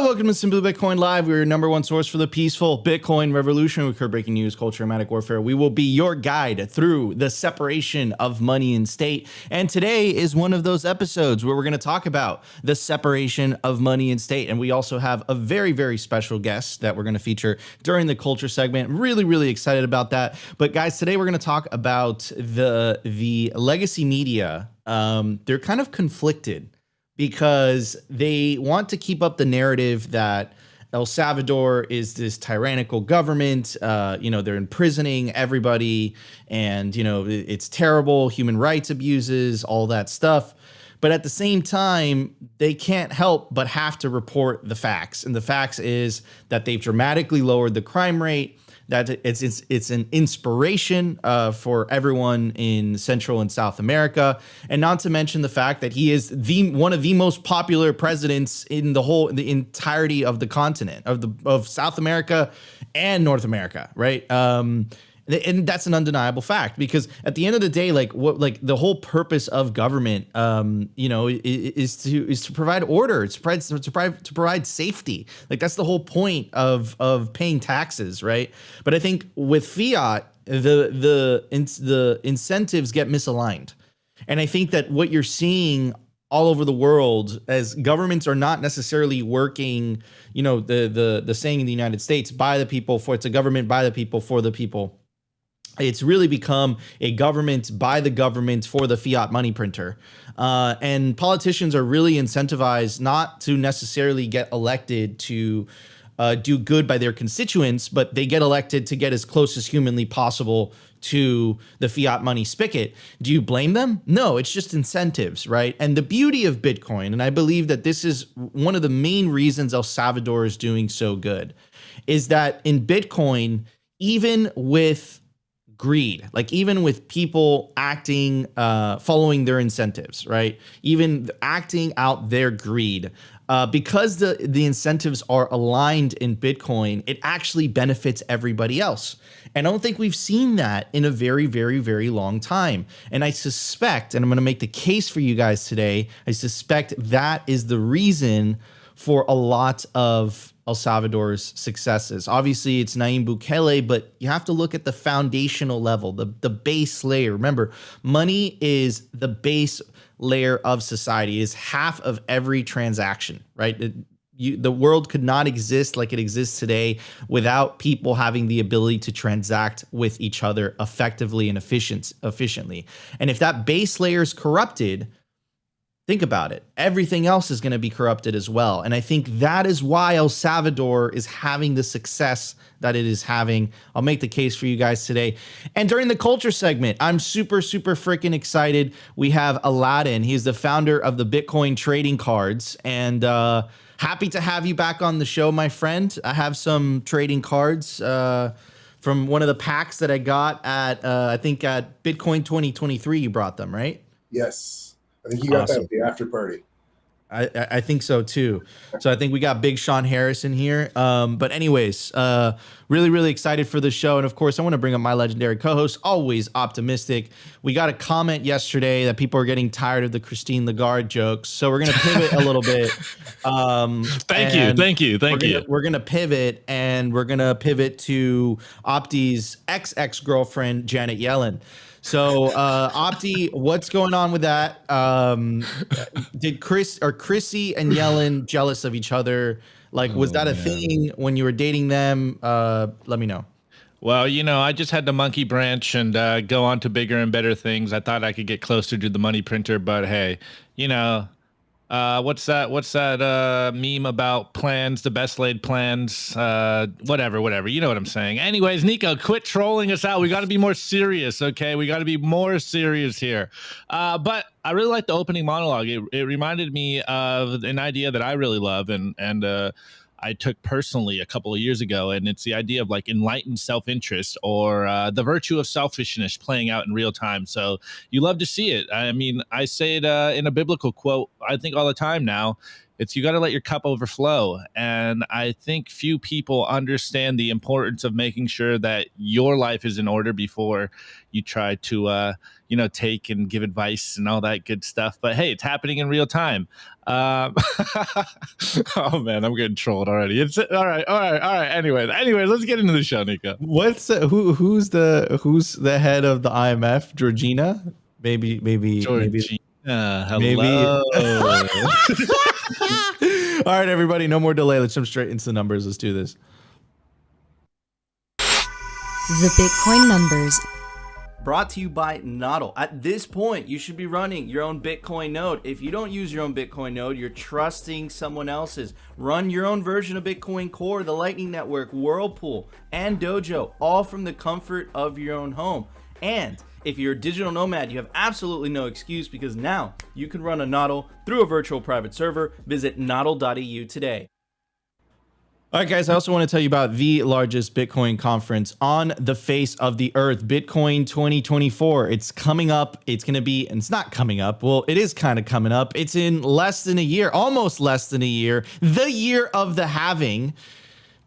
Welcome to Simply Bitcoin Live. We're your number one source for the peaceful Bitcoin revolution. We cover breaking news, culture, and manic warfare. We will be your guide through the separation of money and state. And today is one of those episodes where we're going to talk about the separation of money and state. And we also have a very, very special guest that we're going to feature during the culture segment. Really, really excited about that. But guys, today we're going to talk about the legacy media. They're kind of conflicted, because they want to keep up the narrative that El Salvador is this tyrannical government. They're imprisoning everybody, and, it's terrible, human rights abuses, all that stuff. But at the same time, they can't help but have to report the facts. And the facts is that they've dramatically lowered the crime rate, that it's an inspiration for everyone in Central and South America, and not to mention the fact that he is one of the most popular presidents in the entirety of the continent of South America and North America, right? And that's an undeniable fact, because at the end of the day, the whole purpose of government, is to provide order, to provide safety. Like, that's the whole point of paying taxes, right? But I think with fiat, the incentives get misaligned, and I think that what you're seeing all over the world, as governments are not necessarily working, the saying in the United States, by the people, for it's a government by the people, for the people. It's really become a government by the government for the fiat money printer. And politicians are really incentivized not to necessarily get elected to do good by their constituents, but they get elected to get as close as humanly possible to the fiat money spigot. Do you blame them? No, it's just incentives, right? And the beauty of Bitcoin, and I believe that this is one of the main reasons El Salvador is doing so good, is that in Bitcoin, even with greed, like even with people acting, following their incentives, right? Even acting out their greed, because the incentives are aligned in Bitcoin, it actually benefits everybody else. And I don't think we've seen that in a very, very, very long time. And I suspect, and I'm going to make the case for you guys today, I suspect that is the reason for a lot of El Salvador's successes. Obviously, it's Nayib Bukele, but you have to look at the foundational level, the base layer. Remember, money is the base layer of society. It is half of every transaction, right? The world could not exist like it exists today without people having the ability to transact with each other effectively and efficiently. And if that base layer is corrupted, think about it, everything else is going to be corrupted as well. And I think that is why El Salvador is having the success that it is having. I'll make the case for you guys today. And during the culture segment, I'm super, super freaking excited. We have Aladdin. He's the founder of the Bitcoin trading cards. And happy to have you back on the show, my friend. I have some trading cards from one of the packs that I got at, I think at Bitcoin 2023, you brought them, right? Yes. I think you got that at the after party. I think so too. So I think we got Big Sean Harris in here. But anyways, really, really excited for the show. And of course, I want to bring up my legendary co-host, always optimistic. We got a comment yesterday that people are getting tired of the Christine Lagarde jokes. So we're going to pivot a little bit. Thank you. We're going to pivot, and we're going to pivot to Opti's ex-girlfriend, Janet Yellen. So, Opti, what's going on with that? Are Chrissy and Yellen jealous of each other? Like, was that a thing when you were dating them? Let me know. Well, I just had the monkey branch and go on to bigger and better things. I thought I could get closer to the money printer, but hey, what's that meme about plans, the best laid plans, whatever, you know what I'm saying. Anyways, Nico, quit trolling us out. We got to be more serious, okay? We got to be more serious here. But I really like the opening monologue. It reminded me of an idea that I really love and I took personally a couple of years ago, and it's the idea of like enlightened self-interest, or the virtue of selfishness playing out in real time. So you love to see it. I mean, I say it in a biblical quote, I think all the time now. It's you got to let your cup overflow. And I think few people understand the importance of making sure that your life is in order before you try to, take and give advice and all that good stuff. But hey, it's happening in real time. Oh man, I'm getting trolled already. It's all right. Anyways, let's get into the show, Nico. What's who's the head of the IMF? Georgina? Maybe. Hello. All right, everybody, no more delay. Let's jump straight into the numbers. Let's do this. The Bitcoin numbers. Brought to you by Nostr. At this point, you should be running your own Bitcoin node. If you don't use your own Bitcoin node, you're trusting someone else's. Run your own version of Bitcoin Core, the Lightning Network, Whirlpool, and Dojo, all from the comfort of your own home. And if you're a digital nomad, you have absolutely no excuse, because now you can run a Nostr through a virtual private server. Visit nostr.eu today. All right, guys, I also want to tell you about the largest Bitcoin conference on the face of the earth, Bitcoin 2024. It's coming up. It's going to be, and it's not coming up. Well, it is kind of coming up. It's in less than a year, almost less than a year, the year of the halving.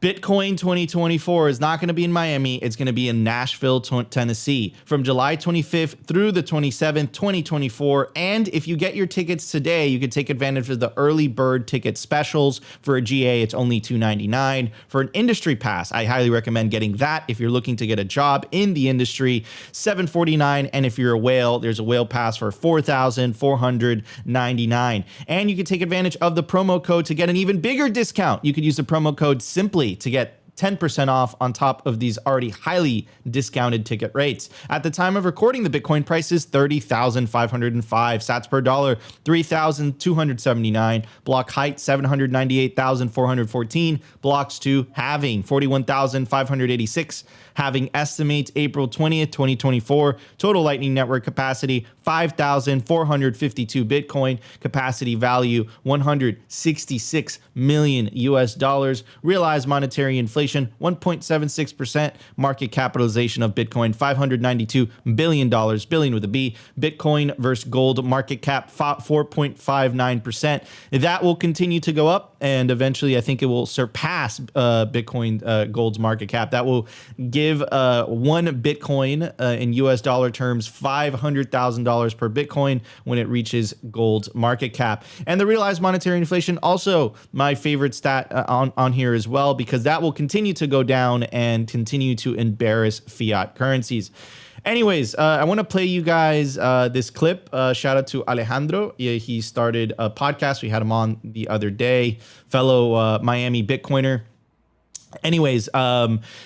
Bitcoin 2024 is not going to be in Miami. It's going to be in Nashville, Tennessee, from July 25th through the 27th, 2024. And if you get your tickets today, you can take advantage of the early bird ticket specials. For a GA, it's only $299. For an industry pass, I highly recommend getting that if you're looking to get a job in the industry, $749. And if you're a whale, there's a whale pass for $4,499. And you can take advantage of the promo code to get an even bigger discount. You could use the promo code SIMPLY to get 10% off on top of these already highly discounted ticket rates. At the time of recording, the Bitcoin price is 30,505 sats per dollar, 3,279. Block height, 798,414. Blocks to halving, 41,586. Halving estimates April 20th, 2024. Total Lightning Network capacity, 5,452 Bitcoin. Capacity value, 166 million US dollars. Realized monetary inflation, 1.76%. Market capitalization of Bitcoin, $592 billion, billion with a B. Bitcoin versus gold market cap, 4.59%. That will continue to go up, and eventually I think it will surpass Bitcoin gold's market cap. That will give one Bitcoin in US dollar terms $500,000 per Bitcoin when it reaches gold market cap. And the realized monetary inflation, also my favorite stat on here as well, because that will continue to go down and continue to embarrass fiat currencies. Anyways, I want to play you guys this clip. Shout out to Alejandro. He started a podcast. We had him on the other day, fellow Miami Bitcoiner. Anyways,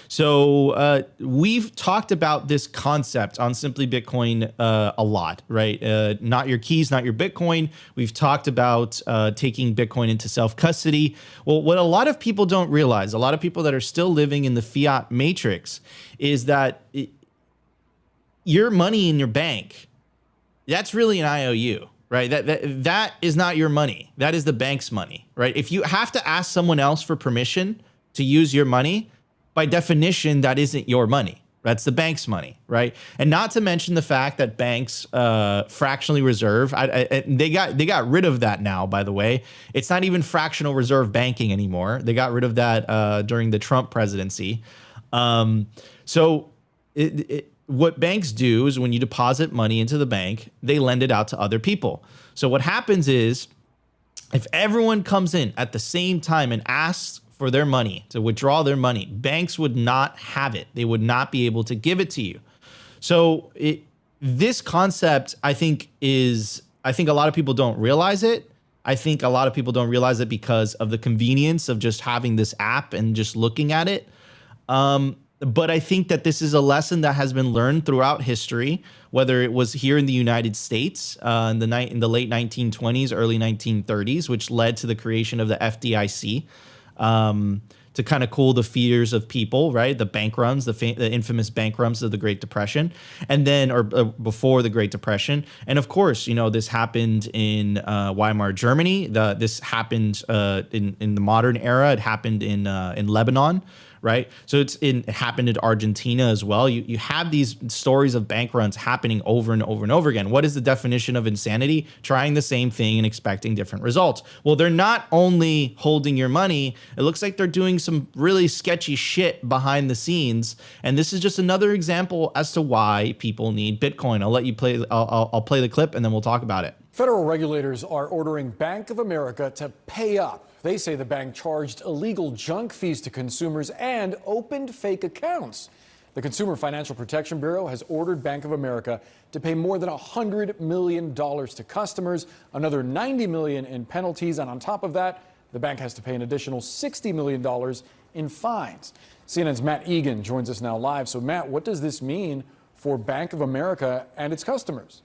so we've talked about this concept on Simply Bitcoin a lot, right? Not your keys, not your Bitcoin. We've talked about taking Bitcoin into self-custody. Well, what a lot of people don't realize, a lot of people that are still living in the fiat matrix, is that your money in your bank, that's really an IOU. Right, that is not your money. That is the bank's money, right? If you have to ask someone else for permission to use your money, by definition, that isn't your money. That's the bank's money, right? And not to mention the fact that banks fractionally reserve. They got rid of that now, by the way. It's not even fractional reserve banking anymore. They got rid of that during the Trump presidency. What banks do is when you deposit money into the bank, they lend it out to other people. So what happens is, if everyone comes in at the same time and asks for their money, to withdraw their money, banks would not have it. They would not be able to give it to you. So this concept, I think a lot of people don't realize it. I think a lot of people don't realize it because of the convenience of just having this app and just looking at it. But I think that this is a lesson that has been learned throughout history, whether it was here in the United States in the late 1920s, early 1930s, which led to the creation of the FDIC to kind of cool the fears of people, right? The bank runs, the infamous bank runs of the Great Depression, and then or before the Great Depression. And of course, this happened in Weimar Germany. This happened in the modern era. It happened in Lebanon. right? So it happened in Argentina as well. You have these stories of bank runs happening over and over and over again. What is the definition of insanity? Trying the same thing and expecting different results. Well, they're not only holding your money, it looks like they're doing some really sketchy shit behind the scenes. And this is just another example as to why people need Bitcoin. I'll let you play, I'll play the clip and then we'll talk about it. Federal regulators are ordering Bank of America to pay up. They say the bank charged illegal junk fees to consumers and opened fake accounts. The Consumer Financial Protection Bureau has ordered Bank of America to pay more than $100 million to customers, another $90 million in penalties, and on top of that, the bank has to pay an additional $60 million in fines. CNN's Matt Egan joins us now live. So Matt, what does this mean for Bank of America and its customers?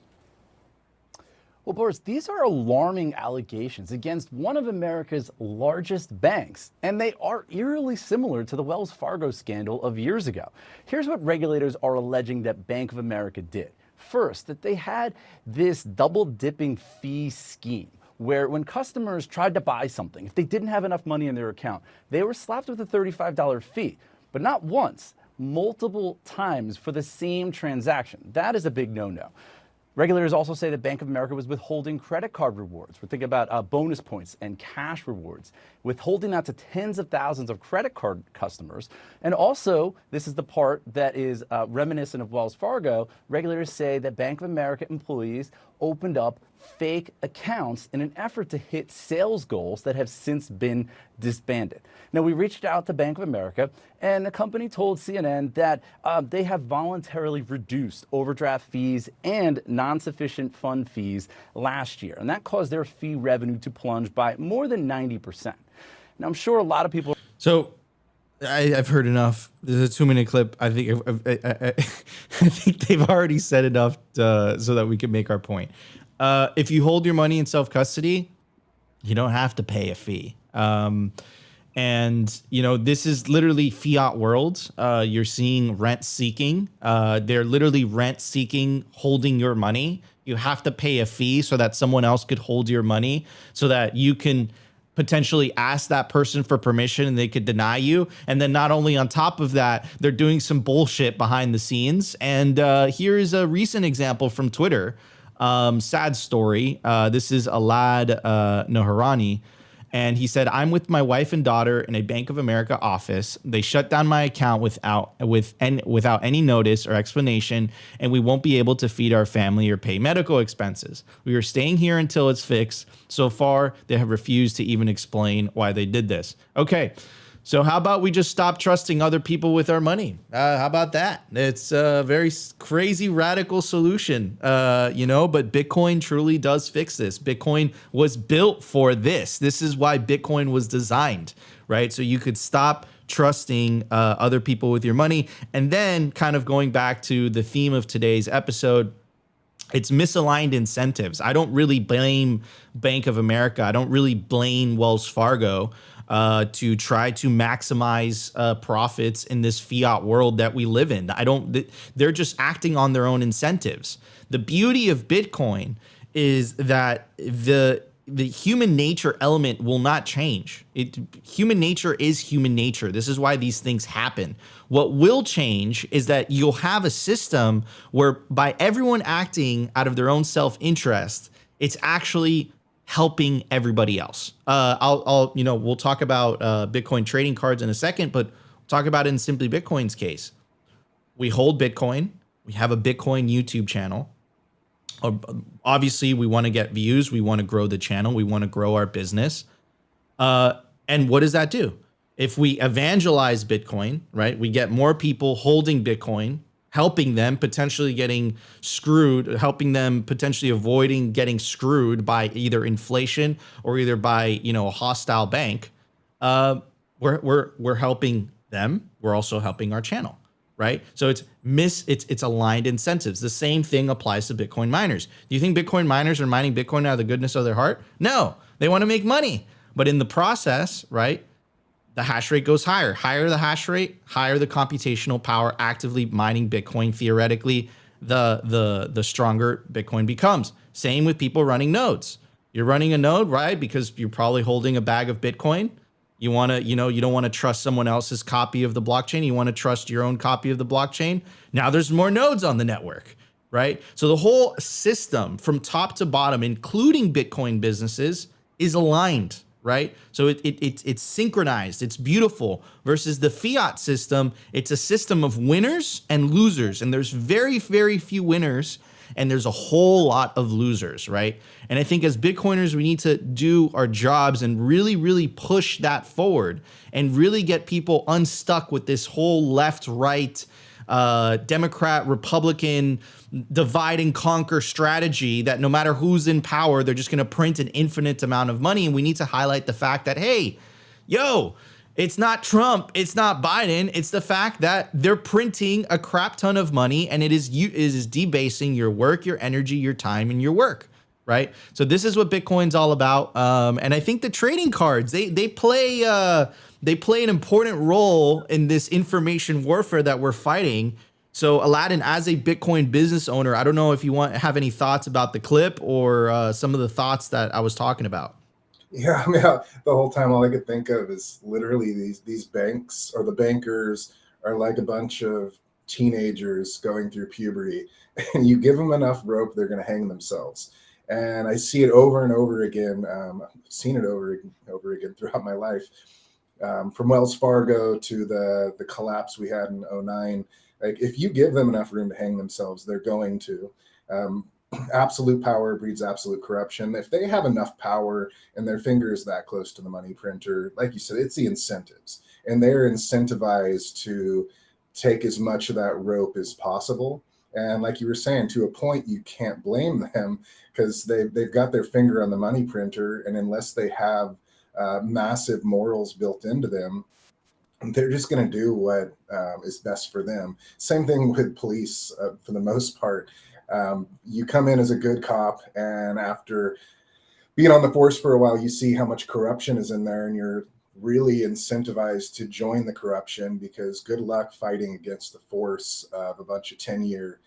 Well, Boris, these are alarming allegations against one of America's largest banks, and they are eerily similar to the Wells Fargo scandal of years ago. Here's what regulators are alleging that Bank of America did. First, that they had this double-dipping fee scheme where when customers tried to buy something, if they didn't have enough money in their account, they were slapped with a $35 fee, but not once, multiple times for the same transaction. That is a big no-no. Regulators also say that Bank of America was withholding credit card rewards. We're thinking about bonus points and cash rewards, withholding that to tens of thousands of credit card customers. And also, this is the part that is reminiscent of Wells Fargo. Regulators say that Bank of America employees opened up fake accounts in an effort to hit sales goals that have since been disbanded. Now, we reached out to Bank of America, and the company told CNN that they have voluntarily reduced overdraft fees and non-sufficient fund fees last year, and that caused their fee revenue to plunge by more than 90%. Now, I'm sure a lot of people... So I've heard enough. There's a 2-minute clip. I think I think they've already said enough so that we can make our point. If you hold your money in self-custody, you don't have to pay a fee. And, you know, this is literally fiat world. You're seeing rent seeking. They're literally rent seeking, holding your money. You have to pay a fee so that someone else could hold your money so that you can potentially ask that person for permission and they could deny you. And then not only on top of that, they're doing some bullshit behind the scenes. And here is a recent example from Twitter. Sad story. This is Alad Naharani. And he said, I'm with my wife and daughter in a Bank of America office. They shut down my account without any notice or explanation, and we won't be able to feed our family or pay medical expenses. We are staying here until it's fixed. So far, they have refused to even explain why they did this. Okay. So how about we just stop trusting other people with our money? How about that? It's a very crazy radical solution, you know, but Bitcoin truly does fix this. Bitcoin was built for this. This is why Bitcoin was designed, right? So you could stop trusting other people with your money. And then kind of going back to the theme of today's episode, it's misaligned incentives. I don't really blame Bank of America. I don't really blame Wells Fargo to try to maximize profits in this fiat world that we live in. They're just acting on their own incentives. The beauty of Bitcoin is that the human nature element will not change. Human nature is human nature. This is why these things happen. What will change is that you'll have a system where by everyone acting out of their own self-interest, it's actually helping everybody else. We'll talk about Bitcoin trading cards in a second, but we'll talk about it in Simply Bitcoin's case. We hold Bitcoin. We have a Bitcoin YouTube channel. Obviously, we want to get views. We want to grow the channel. We want to grow our business. And what does that do? If we evangelize Bitcoin, right, we get more people holding Bitcoin, helping them potentially getting screwed, helping them potentially avoiding getting screwed by either inflation or either by, a hostile bank. We're helping them. We're also helping our channel, right? So it's aligned incentives. The same thing applies to Bitcoin miners. Do you think Bitcoin miners are mining Bitcoin out of the goodness of their heart? No, they want to make money. But in the process, right, the hash rate goes higher. Higher the hash rate, higher the computational power actively mining Bitcoin. Theoretically, the stronger Bitcoin becomes. Same with people running nodes. You're running a node, right? Because you're probably holding a bag of Bitcoin. You want to, you don't want to trust someone else's copy of the blockchain. You want to trust your own copy of the blockchain. Now there's more nodes on the network, right? So the whole system from top to bottom, including Bitcoin businesses, is aligned, right? So it's synchronized. It's beautiful versus the fiat system. It's a system of winners and losers. And there's very, very few winners and there's a whole lot of losers, right? And I think as Bitcoiners, we need to do our jobs and really, really push that forward and really get people unstuck with this whole left, right, Democrat, Republican divide and conquer strategy that no matter who's in power, they're just going to print an infinite amount of money. And we need to highlight the fact that, hey, it's not Trump, it's not Biden, it's the fact that they're printing a crap ton of money and it is debasing your work, your energy, your time, and your work, right? So this is what Bitcoin's all about. And I think the trading cards, they play an important role in this information warfare that we're fighting. So Aladdin, as a Bitcoin business owner, I don't know if you have any thoughts about the clip or some of the thoughts that I was talking about. Yeah, I mean, the whole time all I could think of is literally these banks or the bankers are like a bunch of teenagers going through puberty, and you give them enough rope, they're going to hang themselves. And I see it over and over again. I've seen it over again throughout my life, from Wells Fargo to the collapse we had in 2009. Like, if you give them enough room to hang themselves, they're going to. Absolute power breeds absolute corruption. If they have enough power and their finger is that close to the money printer, like you said, it's the incentives, and they're incentivized to take as much of that rope as possible. And like you were saying, to a point, you can't blame them because they've got their finger on the money printer, and unless they have massive morals built into them, they're just going to do what is best for them. Same thing with police, for the most part. You come in as a good cop, and after being on the force for a while, you see how much corruption is in there, and you're really incentivized to join the corruption because good luck fighting against the force of a bunch of 10-year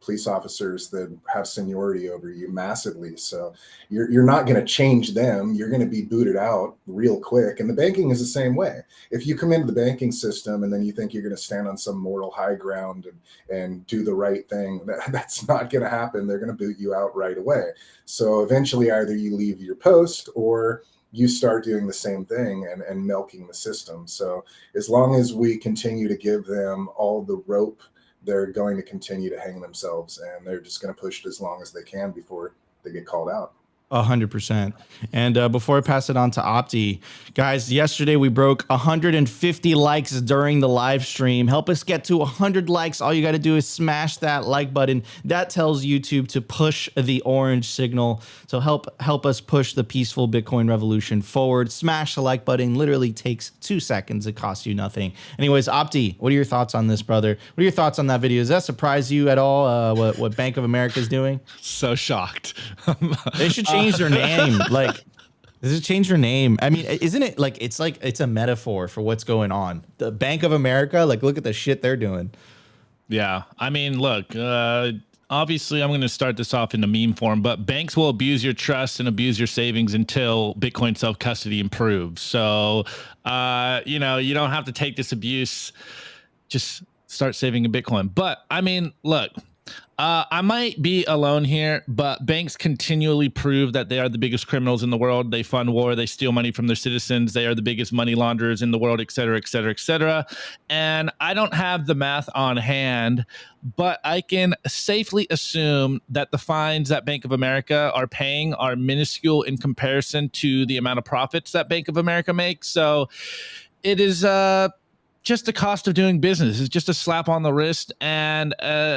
police officers that have seniority over you massively. So you're not going to change them. You're going to be booted out real quick. And the banking is the same way. If you come into the banking system and then you think you're going to stand on some moral high ground and do the right thing, that's not going to happen. They're going to boot you out right away. So eventually either you leave your post or you start doing the same thing and milking the system. So as long as we continue to give them all the rope, they're going to continue to hang themselves, and they're just going to push it as long as they can before they get called out. 100%. And before I pass it on to Opti, guys, yesterday we broke 150 likes during the live stream. Help us get to 100 likes. All you got to do is smash that like button. That tells YouTube to push the orange signal. So help us push the peaceful Bitcoin revolution forward. Smash the like button. Literally takes 2 seconds. It costs you nothing. Anyways, Opti, what are your thoughts on this, brother? What are your thoughts on that video? Does that surprise you at all, what Bank of America is doing? So shocked. They should change their name. Like, does it change their name? I mean, isn't it like it's a metaphor for what's going on? The Bank of America, like, look at the shit they're doing. Yeah, I mean, look, obviously I'm going to start this off in the meme form, but banks will abuse your trust and abuse your savings until Bitcoin self-custody improves. So, you don't have to take this abuse. Just start saving in Bitcoin. But I mean, look, I might be alone here, but banks continually prove that they are the biggest criminals in the world. They fund war. They steal money from their citizens. They are the biggest money launderers in the world, et cetera, et cetera, et cetera. And I don't have the math on hand, but I can safely assume that the fines that Bank of America are paying are minuscule in comparison to the amount of profits that Bank of America makes. So it is just the cost of doing business. Is just a slap on the wrist. And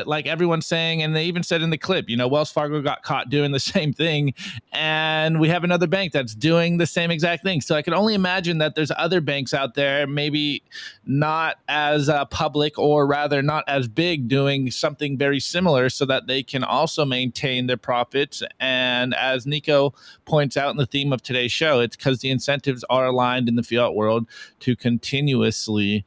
like everyone's saying, and they even said in the clip, Wells Fargo got caught doing the same thing, and we have another bank that's doing the same exact thing. So I can only imagine that there's other banks out there, maybe not as public, or rather not as big, doing something very similar so that they can also maintain their profits. And as Nico points out in the theme of today's show, it's because the incentives are aligned in the fiat world to continuously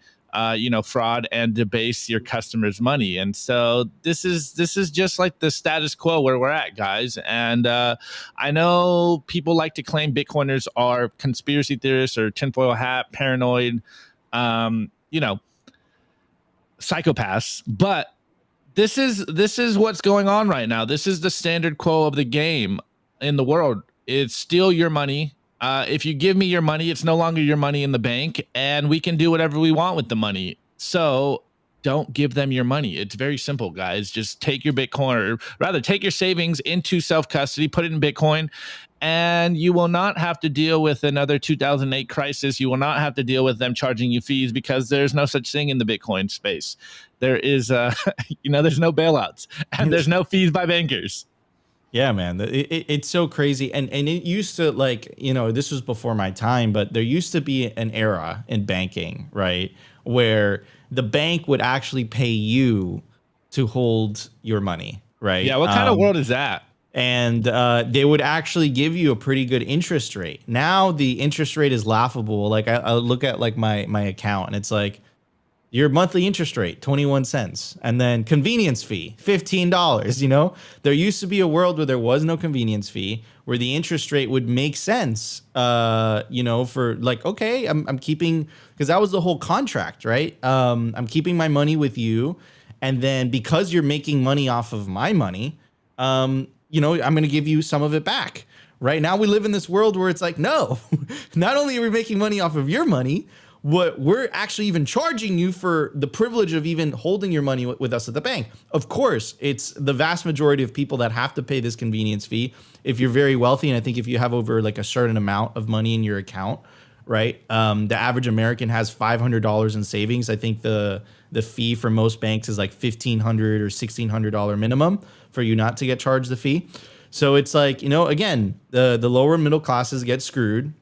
fraud and debase your customers' money. And so this is just like the status quo where we're at, guys. And I know people like to claim Bitcoiners are conspiracy theorists or tinfoil hat, paranoid, psychopaths, but this is what's going on right now. This is the standard quo of the game in the world. It's steal your money. If you give me your money, it's no longer your money in the bank, and we can do whatever we want with the money. So don't give them your money. It's very simple, guys. Just take your Bitcoin, or rather take your savings into self-custody, put it in Bitcoin, and you will not have to deal with another 2008 crisis. You will not have to deal with them charging you fees, because there's no such thing in the Bitcoin space. There is, there's no bailouts and there's no fees by bankers. Yeah, man, it's so crazy. And it used to, this was before my time, but there used to be an era in banking, right, where the bank would actually pay you to hold your money, right? Yeah, what kind of world is that? And they would actually give you a pretty good interest rate. Now the interest rate is laughable. Like I look at my account, and it's like your monthly interest rate, 21 cents, and then convenience fee, $15. There used to be a world where there was no convenience fee, where the interest rate would make sense. For okay, I'm keeping, because that was the whole contract, right? I'm keeping my money with you, and then because you're making money off of my money, I'm going to give you some of it back. Right now, we live in this world where it's like, no, not only are we making money off of your money, what we're actually even charging you for the privilege of even holding your money with us at the bank. Of course, it's the vast majority of people that have to pay this convenience fee. If you're very wealthy, and I think if you have over like a certain amount of money in your account, right? The average American has $500 in savings. I think the fee for most banks is like $1,500 or $1,600 minimum for you not to get charged the fee. So it's like, again, the lower middle classes get screwed.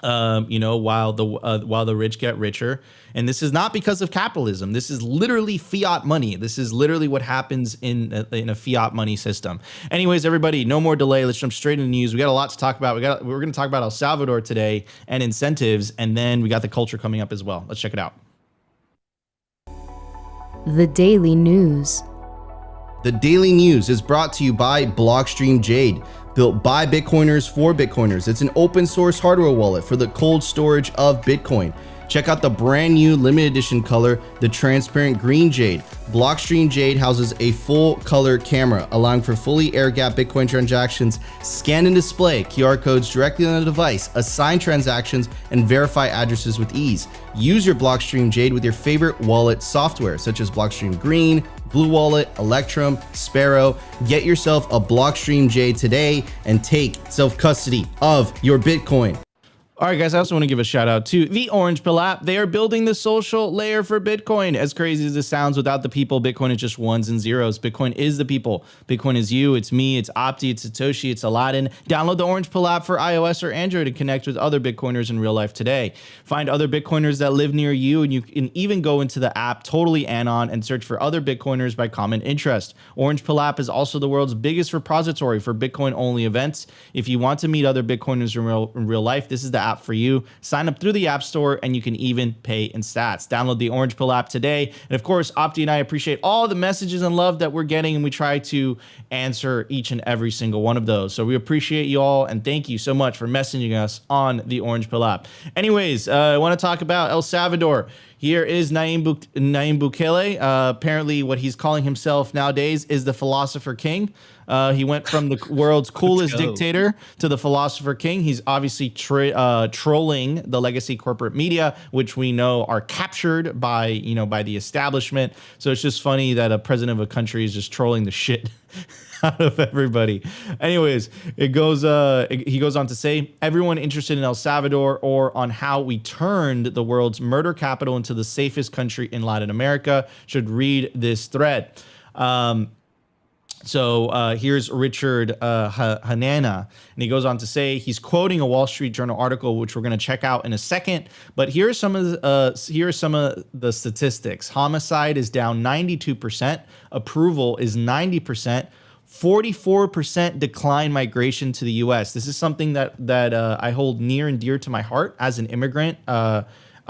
While the rich get richer. And this is not because of capitalism. This is literally fiat money. This is literally what happens in a fiat money system. Anyways, everybody, no more delay. Let's jump straight into the news. We got a lot to talk about. We're going to talk about El Salvador today and incentives, and then we got the culture coming up as well. Let's check it out. The Daily News. The Daily News is brought to you by Blockstream Jade. Built by Bitcoiners for Bitcoiners. It's an open source hardware wallet for the cold storage of Bitcoin. Check out the brand new limited edition color, the transparent green Jade. Blockstream Jade houses a full color camera, allowing for fully air-gapped Bitcoin transactions, scan and display QR codes directly on the device, assign transactions, and verify addresses with ease. Use your Blockstream Jade with your favorite wallet software, such as Blockstream Green, Blue Wallet, Electrum, Sparrow. Get yourself a Blockstream Jade today and take self-custody of your Bitcoin. All right, guys, I also want to give a shout out to the Orange Pill app. They are building the social layer for Bitcoin. As crazy as this sounds, without the people, Bitcoin is just ones and zeros. Bitcoin is the people. Bitcoin is you, it's me, it's Opti, it's Satoshi, it's Aladdin. Download the Orange Pill app for iOS or Android and connect with other Bitcoiners in real life today. Find other Bitcoiners that live near you, and you can even go into the app totally anon and search for other Bitcoiners by common interest. Orange Pill app is also the world's biggest repository for Bitcoin-only events. If you want to meet other Bitcoiners in real life, this is the app for you. Sign up through the App Store, and you can even pay in sats. Download the Orange Pill app today. And of course, Opti and I appreciate all the messages and love that we're getting, and we try to answer each and every single one of those. So we appreciate you all, and thank you so much for messaging us on the Orange Pill app. Anyways, I want to talk about El Salvador. Here is Nayib Bukele. Apparently, what he's calling himself nowadays is the philosopher king. He went from the world's coolest dictator to the philosopher king. He's obviously trolling the legacy corporate media, which we know are captured by the establishment. So it's just funny that a president of a country is just trolling the shit out of everybody. Anyways, he goes on to say, everyone interested in El Salvador or on how we turned the world's murder capital into the safest country in Latin America should read this thread. So here's Richard Hanana, and he goes on to say, he's quoting a Wall Street Journal article, which we're going to check out in a second. But here are some of the statistics. Homicide is down 92%. Approval is 90%. 44% decline migration to the U.S. This is something that I hold near and dear to my heart as an immigrant.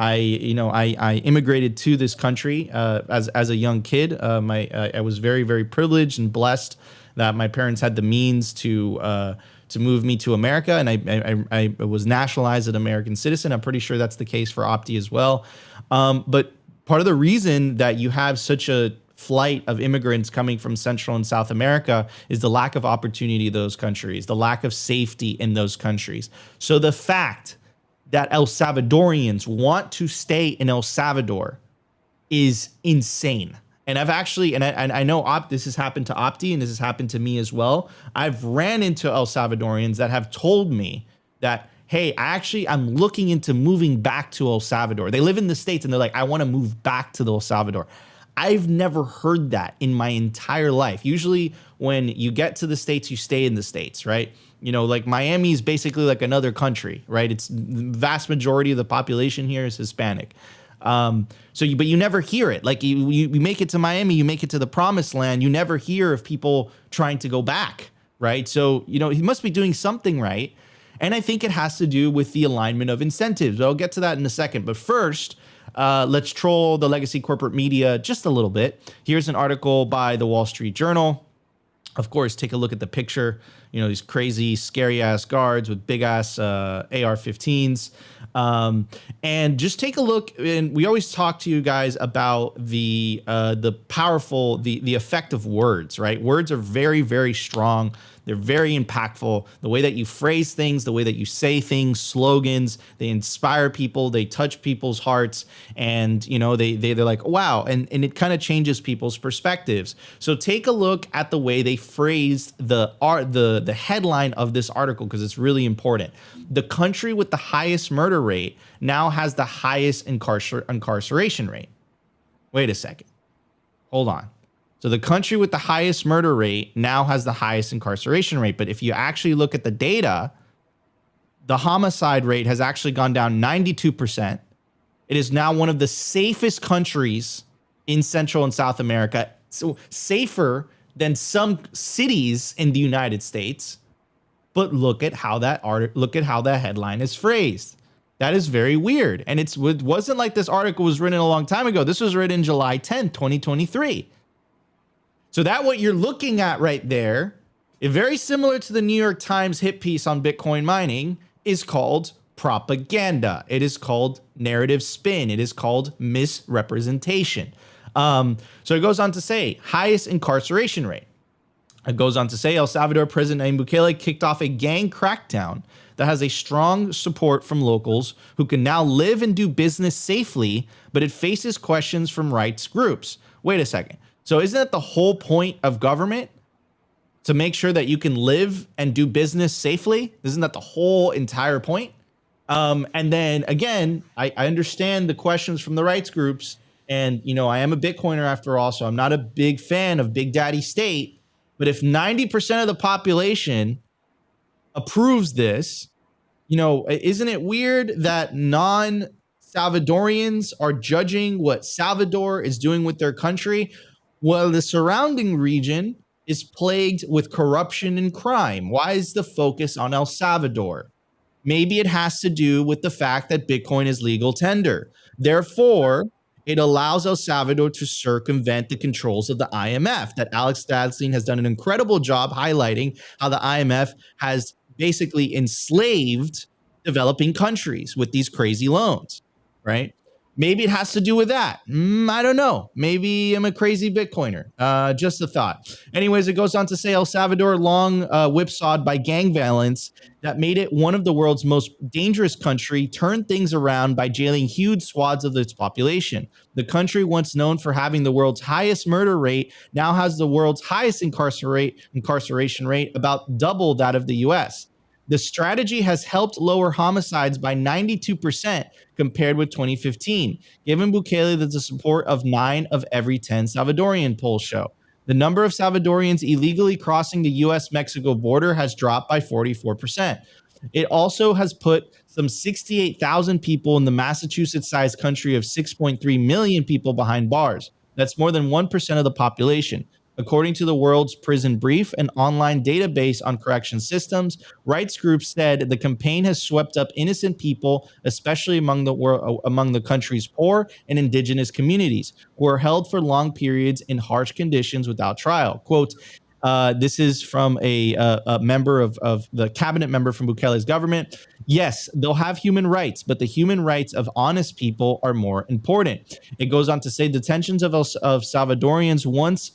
I immigrated to this country as a young kid. I was very, very privileged and blessed that my parents had the means to move me to America, and I was nationalized an American citizen. I'm pretty sure that's the case for Opti as well. But part of the reason that you have such a flight of immigrants coming from Central and South America is the lack of opportunity in those countries, the lack of safety in those countries. So the fact that El Salvadorians want to stay in El Salvador is insane. And I've actually, and I know this has happened to Opti and this has happened to me as well. I've ran into El Salvadorians that have told me that, hey, I'm looking into moving back to El Salvador. They live in the States and they're like, I want to move back to El Salvador. I've never heard that in my entire life. Usually when you get to the States, you stay in the States, right? Like Miami is basically like another country, right? It's the vast majority of the population here is Hispanic. But you never hear it. Like you make it to Miami, you make it to the promised land. You never hear of people trying to go back, right? So, he must be doing something right. And I think it has to do with the alignment of incentives. I'll get to that in a second. But first, let's troll the legacy corporate media just a little bit. Here's an article by the Wall Street Journal. Of course, take a look at the picture. These crazy, scary ass guards with big ass AR-15s. And just take a look. And we always talk to you guys about the powerful, the effect of words, right? Words are very, very strong. They're very impactful. The way that you phrase things, the way that you say things, slogans, they inspire people, they touch people's hearts, and they're like, wow, and it kind of changes people's perspectives. So take a look at the way they phrased the headline of this article, because it's really important. The country with the highest murder rate now has the highest incarceration rate. Wait a second. Hold on. So the country with the highest murder rate now has the highest incarceration rate. But if you actually look at the data, the homicide rate has actually gone down 92%. It is now one of the safest countries in Central and South America. So safer than some cities in the United States. But look at how that headline is phrased. That is very weird. And it wasn't like this article was written a long time ago. This was written July 10th, 2023. So that what you're looking at right there, very similar to the New York Times hit piece on Bitcoin mining, is called propaganda. It is called narrative spin. It is called misrepresentation. So it goes on to say highest incarceration rate. It goes on to say El Salvador President Nayib Bukele kicked off a gang crackdown that has a strong support from locals who can now live and do business safely, but it faces questions from rights groups. Wait a second. So isn't that the whole point of government? To make sure that you can live and do business safely? Isn't that the whole entire point? And then again, I understand the questions from the rights groups. And, I am a Bitcoiner after all, so I'm not a big fan of Big Daddy State. But if 90% of the population approves this, isn't it weird that non-Salvadorians are judging what Salvador is doing with their country? Well, the surrounding region is plagued with corruption and crime. Why is the focus on El Salvador? Maybe it has to do with the fact that Bitcoin is legal tender. Therefore, it allows El Salvador to circumvent the controls of the IMF. That Alex Stadstein has done an incredible job highlighting how the IMF has basically enslaved developing countries with these crazy loans, right? Maybe it has to do with that. I don't know. Maybe I'm a crazy Bitcoiner. Just a thought. Anyways, it goes on to say El Salvador long whipsawed by gang violence that made it one of the world's most dangerous country, turned things around by jailing huge swaths of its population. The country, once known for having the world's highest murder rate, now has the world's highest incarceration rate, about double that of the US. The strategy has helped lower homicides by 92% compared with 2015, given Bukele the support of 9 of every 10 Salvadorian polls show. The number of Salvadorians illegally crossing the US-Mexico border has dropped by 44%. It also has put some 68,000 people in the Massachusetts-sized country of 6.3 million people behind bars. That's more than 1% of the population. According to the World's Prison Brief, an online database on correction systems, rights groups said the campaign has swept up innocent people, especially among the country's poor and indigenous communities, who are held for long periods in harsh conditions without trial. Quote, this is from a member of the cabinet member from Bukele's government. Yes, they'll have human rights, but the human rights of honest people are more important. It goes on to say detentions of Salvadorians once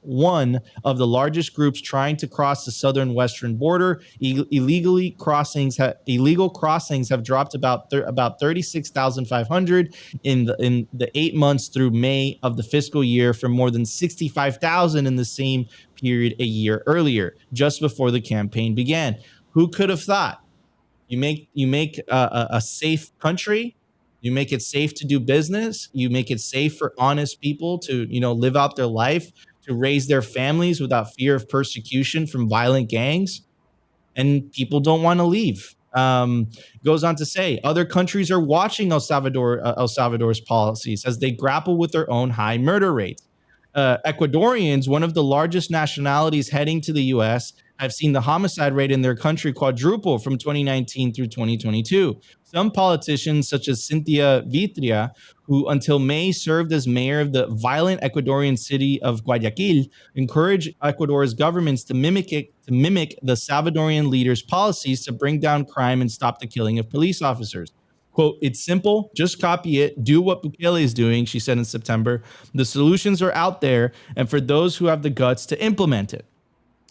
one of the largest groups trying to cross the southern western border. Illegal crossings have dropped about 36,500 in the 8 months through May of the fiscal year, from more than 65,000 in the same period a year earlier, just before the campaign began. Who could have thought? You make a safe country. You make it safe to do business. You make it safe for honest people to, live out their life, to raise their families without fear of persecution from violent gangs. And people don't want to leave. Goes on to say other countries are watching El Salvador's policies as they grapple with their own high murder rates. Ecuadorians, one of the largest nationalities heading to the U.S., have seen the homicide rate in their country quadruple from 2019 through 2022. Some politicians, such as Cynthia Vitria, who until May served as mayor of the violent Ecuadorian city of Guayaquil, encourage Ecuador's governments to mimic the Salvadorian leaders' policies to bring down crime and stop the killing of police officers. Quote, it's simple, just copy it, do what Bukele is doing, she said in September. The solutions are out there, and for those who have the guts to implement it.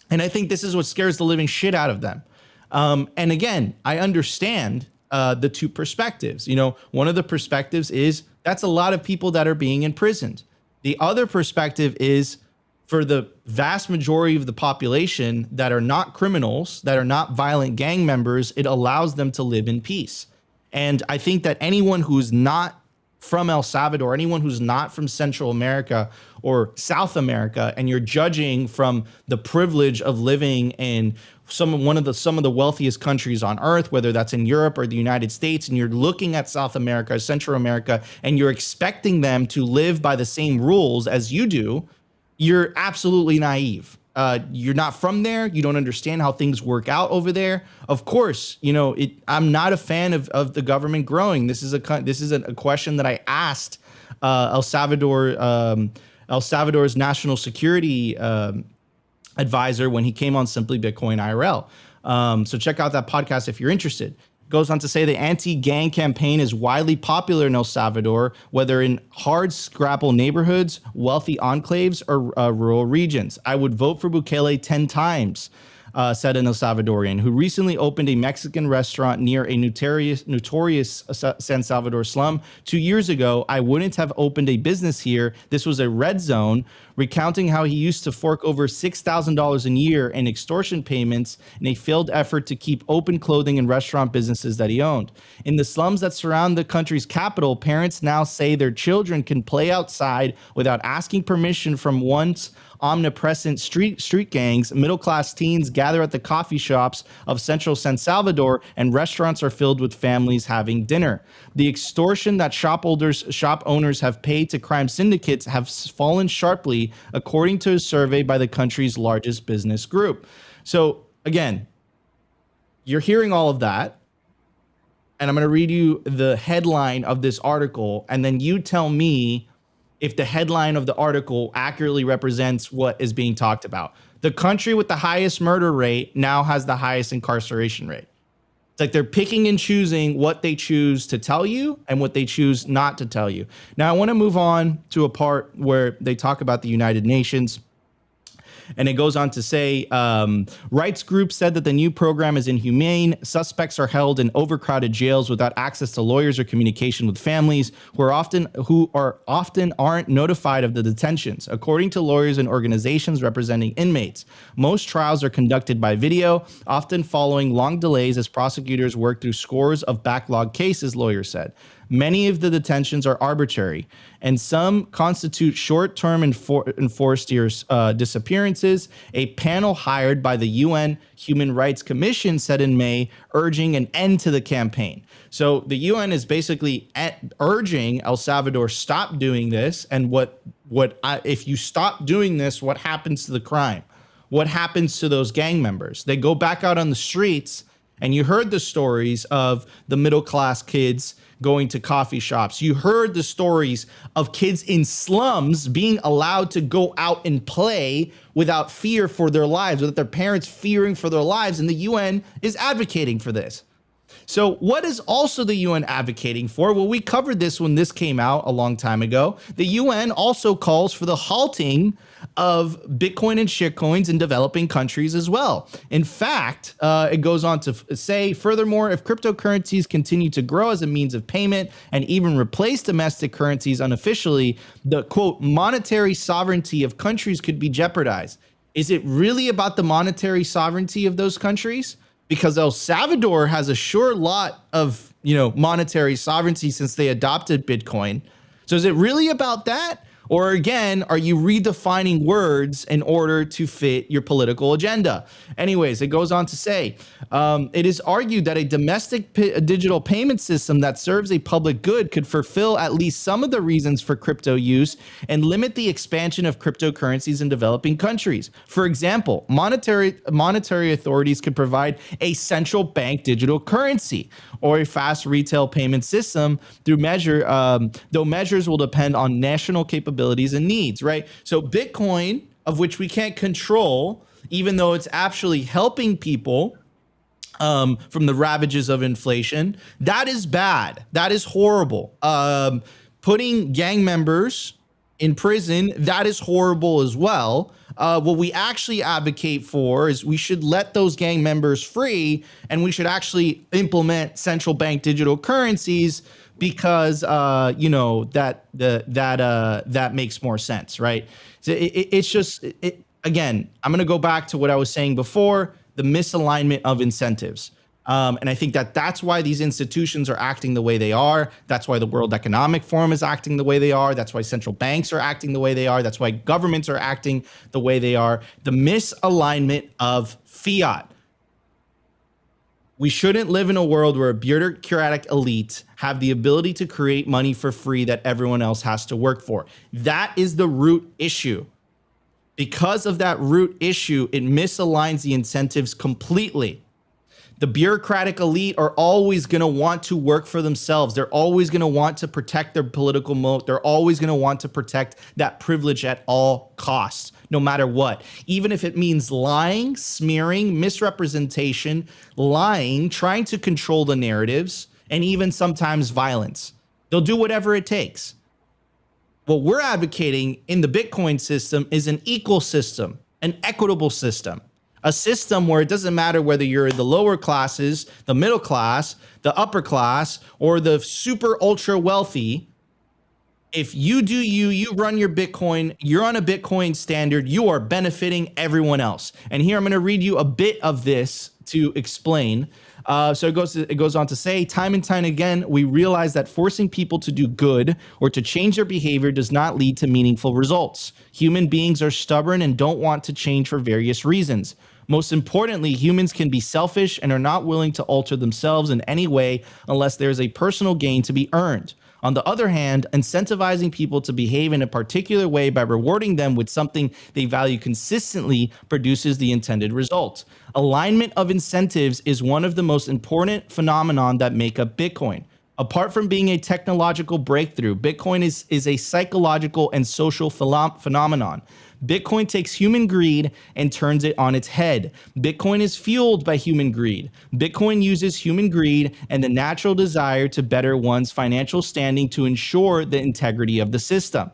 And I think this is what scares the living shit out of them. And again, I understand the two perspectives. One of the perspectives is that's a lot of people that are being imprisoned. The other perspective is for the vast majority of the population that are not criminals, that are not violent gang members, it allows them to live in peace. And I think that anyone who's not from El Salvador, anyone who's not from Central America or South America, and you're judging from the privilege of living in some of the wealthiest countries on earth, whether that's in Europe or the United States, and you're looking at South America, Central America, and you're expecting them to live by the same rules as you do, you're absolutely naive. You're not from there. You don't understand how things work out over there. Of course, I'm not a fan of the government growing. This is a question that I asked El Salvador's national security advisor when he came on Simply Bitcoin IRL. So check out that podcast if you're interested. Goes on to say the anti-gang campaign is widely popular in El Salvador, whether in hard scrapple neighborhoods, wealthy enclaves, or rural regions. I would vote for Bukele 10 times, said an El Salvadorian, who recently opened a Mexican restaurant near a notorious San Salvador slum. 2 years ago, I wouldn't have opened a business here. This was a red zone, recounting how he used to fork over $6,000 a year in extortion payments in a failed effort to keep open clothing and restaurant businesses that he owned. In the slums that surround the country's capital, parents now say their children can play outside without asking permission from once omnipresent street gangs. Middle-class teens gather at the coffee shops of central San Salvador, and restaurants are filled with families having dinner. The extortion that shop owners have paid to crime syndicates have fallen sharply, according to a survey by the country's largest business group. So again, you're hearing all of that, and I'm going to read you the headline of this article, and then you tell me if the headline of the article accurately represents what is being talked about. The country with the highest murder rate now has the highest incarceration rate. It's like they're picking and choosing what they choose to tell you and what they choose not to tell you. Now, I want to move on to a part where they talk about the United Nations. And it goes on to say, rights groups said that the new program is inhumane. Suspects are held in overcrowded jails without access to lawyers or communication with families, who often aren't notified of the detentions, according to lawyers and organizations representing inmates. Most trials are conducted by video, often following long delays as prosecutors work through scores of backlog cases, lawyers said. Many of the detentions are arbitrary, and some constitute short-term enforced disappearances. A panel hired by the UN Human Rights Commission said in May, urging an end to the campaign. So the UN is basically urging El Salvador stop doing this, and what If you stop doing this, what happens to the crime? What happens to those gang members? They go back out on the streets, and you heard the stories of the middle class kids going to coffee shops. You heard the stories of kids in slums being allowed to go out and play without fear for their lives, without their parents fearing for their lives. And the UN is advocating for this. So what is also the UN advocating for? Well, we covered this when this came out a long time ago. The UN also calls for the halting of Bitcoin and shitcoins in developing countries as well. In fact, it goes on to say, furthermore, if cryptocurrencies continue to grow as a means of payment and even replace domestic currencies unofficially, the quote, monetary sovereignty of countries could be jeopardized. Is it really about the monetary sovereignty of those countries? Because El Salvador has a sure lot of, monetary sovereignty since they adopted Bitcoin. So is it really about that? Or again, are you redefining words in order to fit your political agenda? Anyways, it goes on to say, it is argued that a domestic digital payment system that serves a public good could fulfill at least some of the reasons for crypto use and limit the expansion of cryptocurrencies in developing countries. For example, monetary authorities could provide a central bank digital currency or a fast retail payment system though measures will depend on national capabilities and needs, right? So Bitcoin, of which we can't control, even though it's actually helping people from the ravages of inflation, that is bad. That is horrible. Putting gang members in prison, that is horrible as well. What we actually advocate for is we should let those gang members free, and we should actually implement central bank digital currencies because that makes more sense, right? So it's just again, I'm going to go back to what I was saying before, the misalignment of incentives. And I think that's why these institutions are acting the way they are. That's why the World Economic Forum is acting the way they are. That's why central banks are acting the way they are. That's why governments are acting the way they are. The misalignment of fiat. We shouldn't live in a world where a bureaucratic elite have the ability to create money for free that everyone else has to work for. That is the root issue. Because of that root issue, it misaligns the incentives completely. The bureaucratic elite are always going to want to work for themselves. They're always going to want to protect their political moat. They're always going to want to protect that privilege at all costs, no matter what. Even if it means lying, smearing, misrepresentation, lying, trying to control the narratives, and even sometimes violence. They'll do whatever it takes. What we're advocating in the Bitcoin system is an equal system, an equitable system. A system where it doesn't matter whether you're in the lower classes, the middle class, the upper class, or the super ultra wealthy. If you do you run your Bitcoin, you're on a Bitcoin standard, you are benefiting everyone else. And here I'm going to read you a bit of this to explain. So it goes on to say, time and time again, we realize that forcing people to do good or to change their behavior does not lead to meaningful results. Human beings are stubborn and don't want to change for various reasons. Most importantly, humans can be selfish and are not willing to alter themselves in any way unless there is a personal gain to be earned. On the other hand, incentivizing people to behave in a particular way by rewarding them with something they value consistently produces the intended result. Alignment of incentives is one of the most important phenomenon that make up Bitcoin. Apart from being a technological breakthrough, Bitcoin is a psychological and social phenomenon. Bitcoin takes human greed and turns it on its head. Bitcoin is fueled by human greed. Bitcoin uses human greed and the natural desire to better one's financial standing to ensure the integrity of the system.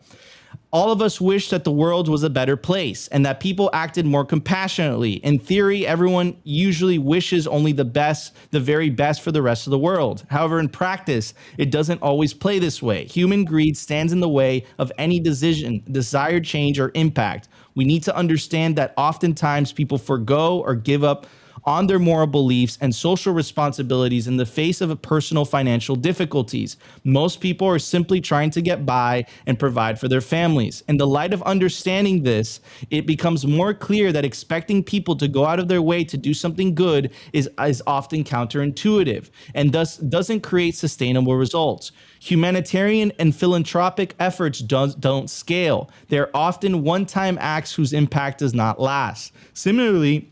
All of us wish that the world was a better place and that people acted more compassionately. In theory, everyone usually wishes only the best, the very best for the rest of the world. However, in practice, it doesn't always play this way. Human greed stands in the way of any decision, desired change, or impact. We need to understand that oftentimes people forgo or give up on their moral beliefs and social responsibilities in the face of personal financial difficulties. Most people are simply trying to get by and provide for their families. In the light of understanding this, it becomes more clear that expecting people to go out of their way to do something good is often counterintuitive and thus doesn't create sustainable results. Humanitarian and philanthropic efforts don't scale. They're often one-time acts whose impact does not last. Similarly,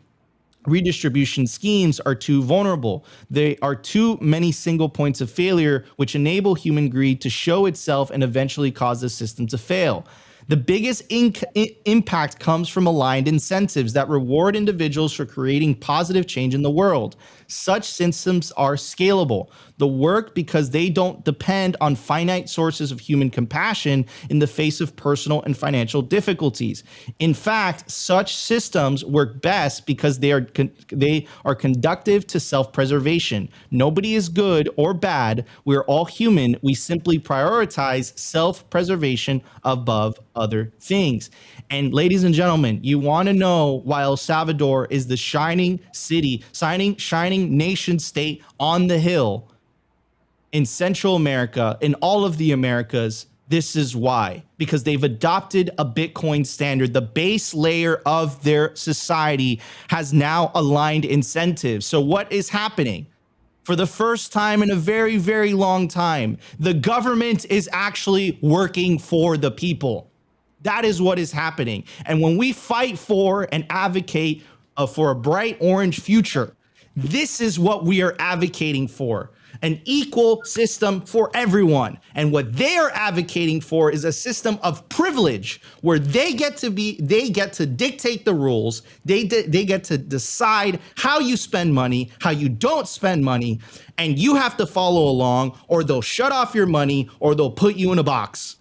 redistribution schemes are too vulnerable. They are too many single points of failure, which enable human greed to show itself and eventually cause the system to fail. The biggest impact comes from aligned incentives that reward individuals for creating positive change in the world. Such systems are scalable. They work because they don't depend on finite sources of human compassion in the face of personal and financial difficulties. In fact, such systems work best because they are conducive to self-preservation. Nobody is good or bad. We're all human. We simply prioritize self-preservation above other things. And ladies and gentlemen, you want to know why El Salvador is the shining city, shining nation state on the hill in Central America, in all of the Americas. This is why, because they've adopted a Bitcoin standard. The base layer of their society has now aligned incentives. So what is happening? For the first time in a very, very long time, the government is actually working for the people. That is what is happening. And when we fight for and advocate for a bright orange future, this is what we are advocating for. An equal system for everyone. And what they are advocating for is a system of privilege where they get to dictate the rules. They get to decide how you spend money, how you don't spend money, and you have to follow along, or they'll shut off your money, or they'll put you in a box.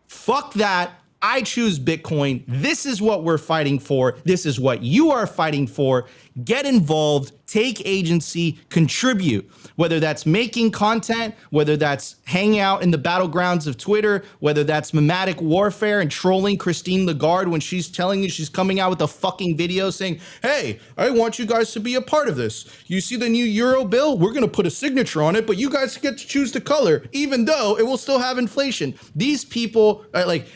Fuck that. I choose Bitcoin. This is what we're fighting for. This is what you are fighting for. Get involved, take agency, contribute, whether that's making content, whether that's hanging out in the battlegrounds of Twitter, whether that's mimetic warfare and trolling Christine Lagarde when she's telling you she's coming out with a fucking video saying, hey, I want you guys to be a part of this. You see the new Euro bill? We're going to put a signature on it, but you guys get to choose the color, even though it will still have inflation. These people are like,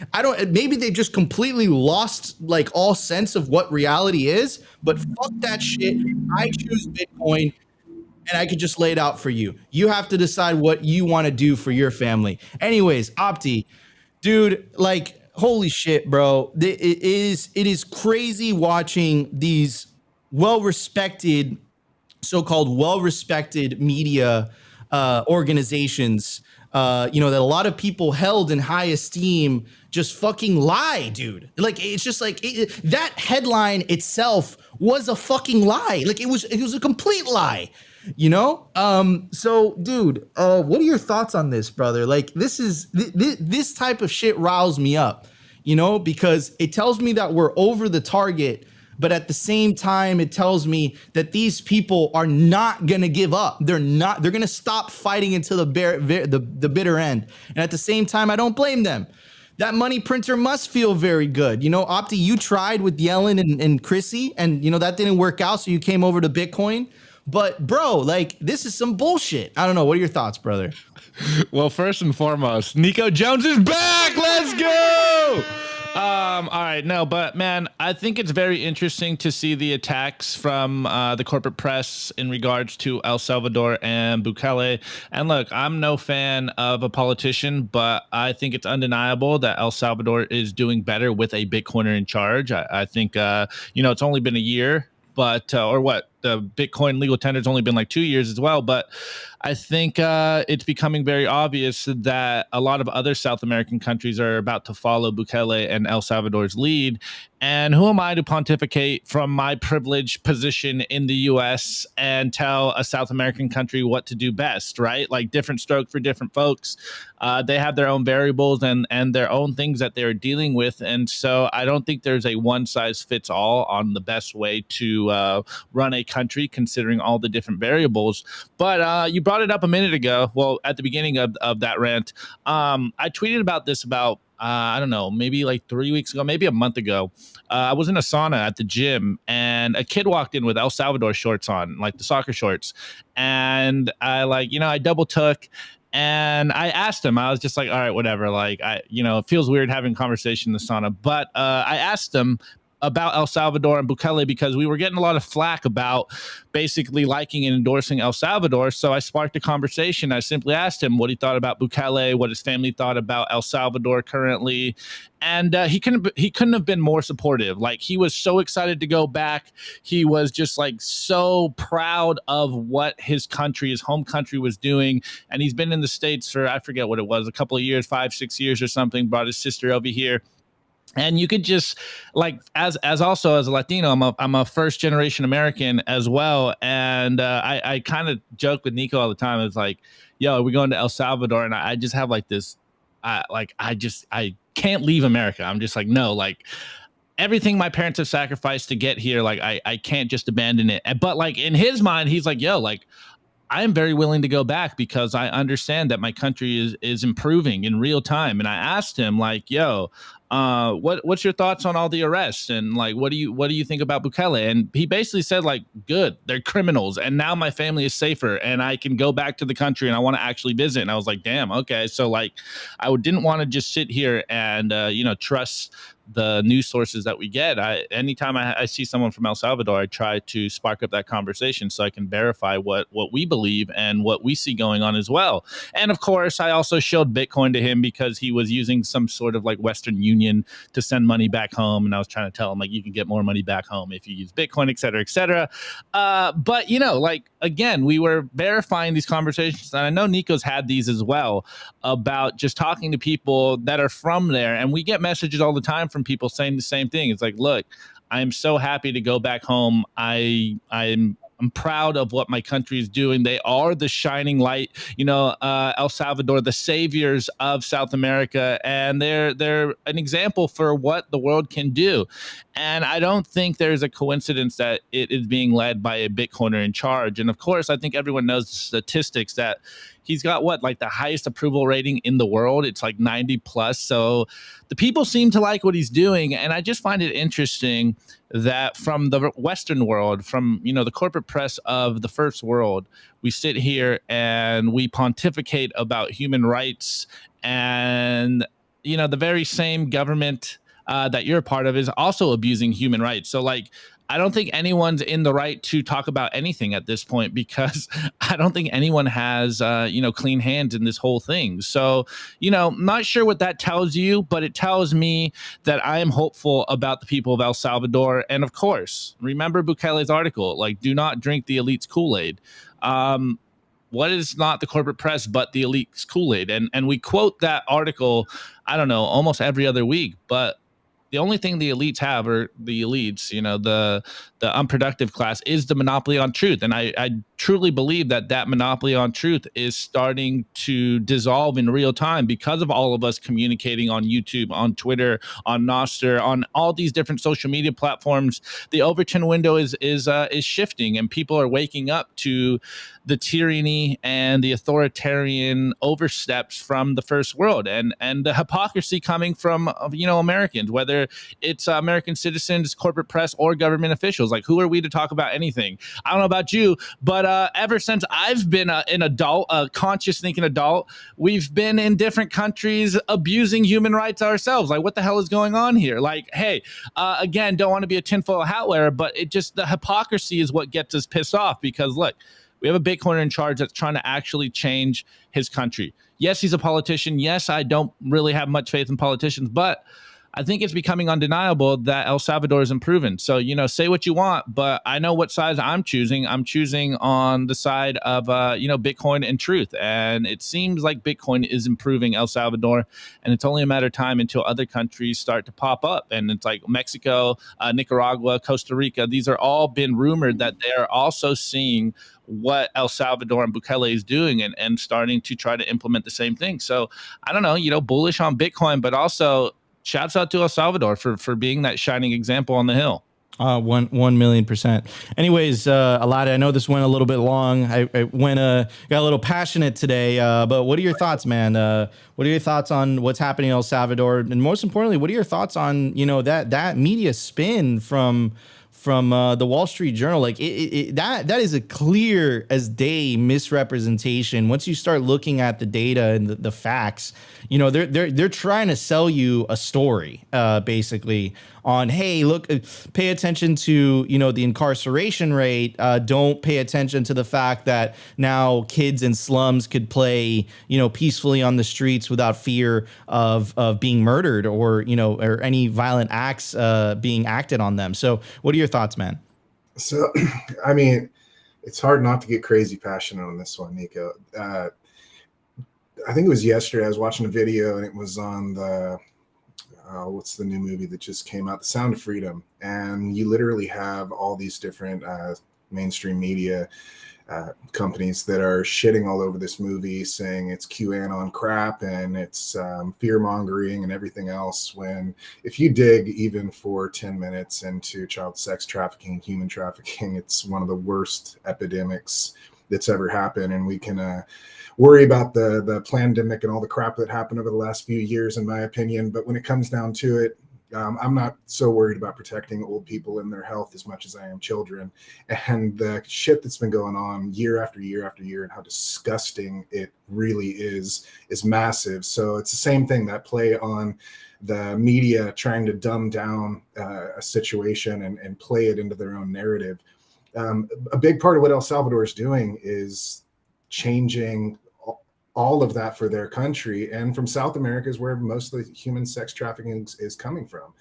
maybe they just completely lost like all sense of what reality is, but fuck that shit. I choose Bitcoin, and I could just lay it out for you. You have to decide what you want to do for your family. Anyways, Opti, dude, like, holy shit, bro. It is crazy watching these well-respected, so-called well-respected media organizations, that a lot of people held in high esteem, just fucking lie, dude. Like, it's just like that headline itself was a fucking lie. Like, it was a complete lie, So, dude, what are your thoughts on this, brother? Like, this type of shit riles me up, because it tells me that we're over the target. But at the same time, it tells me that these people are not going to give up. They're going to stop fighting until the bitter end. And at the same time, I don't blame them. That money printer must feel very good. Opti, you tried with Yellen and Chrissy, and, that didn't work out. So you came over to Bitcoin. But, bro, like, this is some bullshit. I don't know. What are your thoughts, brother? Well, first and foremost, Nico Jones is back. Let's go. All right, no, but man, I think it's very interesting to see the attacks from the corporate press in regards to El Salvador and Bukele. And look, I'm no fan of a politician, but I think it's undeniable that El Salvador is doing better with a Bitcoiner in charge. I think, it's only been a year, but the Bitcoin legal tender's only been like 2 years as well. But I think it's becoming very obvious that a lot of other South American countries are about to follow Bukele and El Salvador's lead. And who am I to pontificate from my privileged position in the U.S. and tell a South American country what to do best, right? Like, different stroke for different folks. They have their own variables and their own things that they're dealing with. And so I don't think there's a one size fits all on the best way to run a country, considering all the different variables. But you brought it up a minute ago. Well, at the beginning of that rant, I tweeted about this about, I don't know, maybe like 3 weeks ago, maybe a month ago. I was in a sauna at the gym, and a kid walked in with El Salvador shorts on, like the soccer shorts. And I double took. And I asked him, I was just like, all right, whatever. Like, it feels weird having a conversation in the sauna. But I asked him about El Salvador and Bukele because we were getting a lot of flack about basically liking and endorsing El Salvador. So I sparked a conversation. I simply asked him what he thought about Bukele, what his family thought about El Salvador currently. And he couldn't have been more supportive. Like, he was so excited to go back. He was just like so proud of what his country, his home country, was doing. And he's been in the States for, I forget what it was, a couple of years, 5-6 years or something, brought his sister over here. And you could just, like, as also as a Latino, I'm a first generation American as well. And I kind of joke with Nico all the time. It's like, yo, we're going to El Salvador. And I just have like this, I can't leave America. I'm just like, no, like, everything my parents have sacrificed to get here, like, I can't just abandon it. But like, in his mind, he's like, yo, like, I am very willing to go back because I understand that my country is improving in real time. And I asked him, like, yo, what's your thoughts on all the arrests, and like, what do you think about Bukele? And he basically said, like, good, they're criminals, and now my family is safer and I can go back to the country and I want to actually visit. And I was like, damn, okay. So like, I didn't want to just sit here and trust the news sources that we get. Anytime I see someone from El Salvador, I try to spark up that conversation so I can verify what we believe and what we see going on as well. And of course, I also showed Bitcoin to him because he was using some sort of like Western Union to send money back home. And I was trying to tell him, like, you can get more money back home if you use Bitcoin, et cetera, et cetera. But, like, again, we were verifying these conversations. And I know Nico's had these as well, about just talking to people that are from there. And we get messages all the time from people saying the same thing. It's like, look, I'm so happy to go back home. I'm proud of what my country is doing. They are the shining light, El Salvador, the saviors of South America, and they're an example for what the world can do. And I don't think there's a coincidence that it is being led by a Bitcoiner in charge. And of course, I think everyone knows the statistics that he's got the highest approval rating in the world. It's like 90 plus. So the people seem to like what he's doing. And I just find it interesting that from the Western world, from, the corporate press of the first world, we sit here and we pontificate about human rights, and, the very same government that you're a part of is also abusing human rights. So like, I don't think anyone's in the right to talk about anything at this point, because I don't think anyone has, clean hands in this whole thing. So, I'm not sure what that tells you, but it tells me that I am hopeful about the people of El Salvador. And of course, remember Bukele's article, like, do not drink the elite's Kool-Aid. What is not the corporate press but the elite's Kool-Aid? And we quote that article, I don't know, almost every other week, but the only thing the elites have, or the elites, the unproductive class, is the monopoly on truth. And I truly believe that monopoly on truth is starting to dissolve in real time because of all of us communicating on YouTube, on Twitter, on Nostr, on all these different social media platforms. The Overton window is shifting, and people are waking up to the tyranny and the authoritarian oversteps from the first world, and the hypocrisy coming from Americans, whether it's American citizens, corporate press, or government officials. Like, who are we to talk about anything? I don't know about you, but ever since I've been an adult, a conscious thinking adult, we've been in different countries abusing human rights ourselves. Like, what the hell is going on here? Like, hey, again, don't want to be a tinfoil hat wearer, but the hypocrisy is what gets us pissed off, because look, we have a Bitcoiner in charge that's trying to actually change his country. Yes, he's a politician. Yes, I don't really have much faith in politicians, but I think it's becoming undeniable that El Salvador is improving. So, say what you want, but I know what side I'm choosing. I'm choosing on the side of, Bitcoin and truth. And it seems like Bitcoin is improving El Salvador, and it's only a matter of time until other countries start to pop up. And it's like Mexico, Nicaragua, Costa Rica. These are all been rumored that they're also seeing what El Salvador and Bukele is doing, and starting to try to implement the same thing. So I don't know, bullish on Bitcoin, but also shouts out to El Salvador for being that shining example on the hill. 1 million%. Anyways, Alada, I know this went a little bit long. I got a little passionate today. But what are your thoughts, man? What are your thoughts on what's happening in El Salvador, and most importantly, what are your thoughts on that media spin from the Wall Street Journal? Like that is a clear as day misrepresentation. Once you start looking at the data and the facts, they're trying to sell you a story, basically on, hey, look, pay attention to, the incarceration rate. Don't pay attention to the fact that now kids in slums could play, peacefully on the streets without fear of being murdered or any violent acts being acted on them. So what are your thoughts, man? So, I mean, it's hard not to get crazy passionate on this one, Nico. I think it was yesterday. I was watching a video and it was on the what's the new movie that just came out, The Sound of Freedom, and you literally have all these different mainstream media companies that are shitting all over this movie, saying it's QAnon crap and it's fear mongering and everything else. When if you dig even for 10 minutes into child sex trafficking, human trafficking, it's one of the worst epidemics that's ever happened. And we can worry about the pandemic and all the crap that happened over the last few years, in my opinion. But when it comes down to it, I'm not so worried about protecting old people and their health as much as I am children. And the shit that's been going on year after year after year and how disgusting it really is massive. So it's the same thing, that play on the media trying to dumb down a situation and play it into their own narrative. A big part of what El Salvador is doing is changing all of that for their country. And from South America is where most of the human sex trafficking is coming from.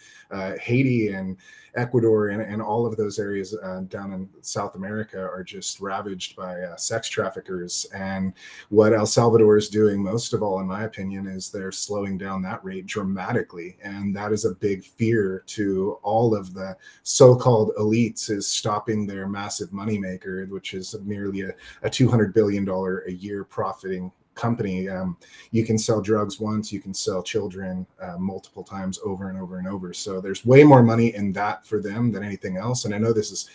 Haiti and Ecuador and all of those areas down in South America are just ravaged by sex traffickers. And what El Salvador is doing most of all, in my opinion, is they're slowing down that rate dramatically. And that is a big fear to all of the so-called elites, is stopping their massive moneymaker, which is nearly a $200 billion a year profiting company. You can sell drugs once, you can sell children multiple times over and over and over. So there's way more money in that for them than anything else. And I know this is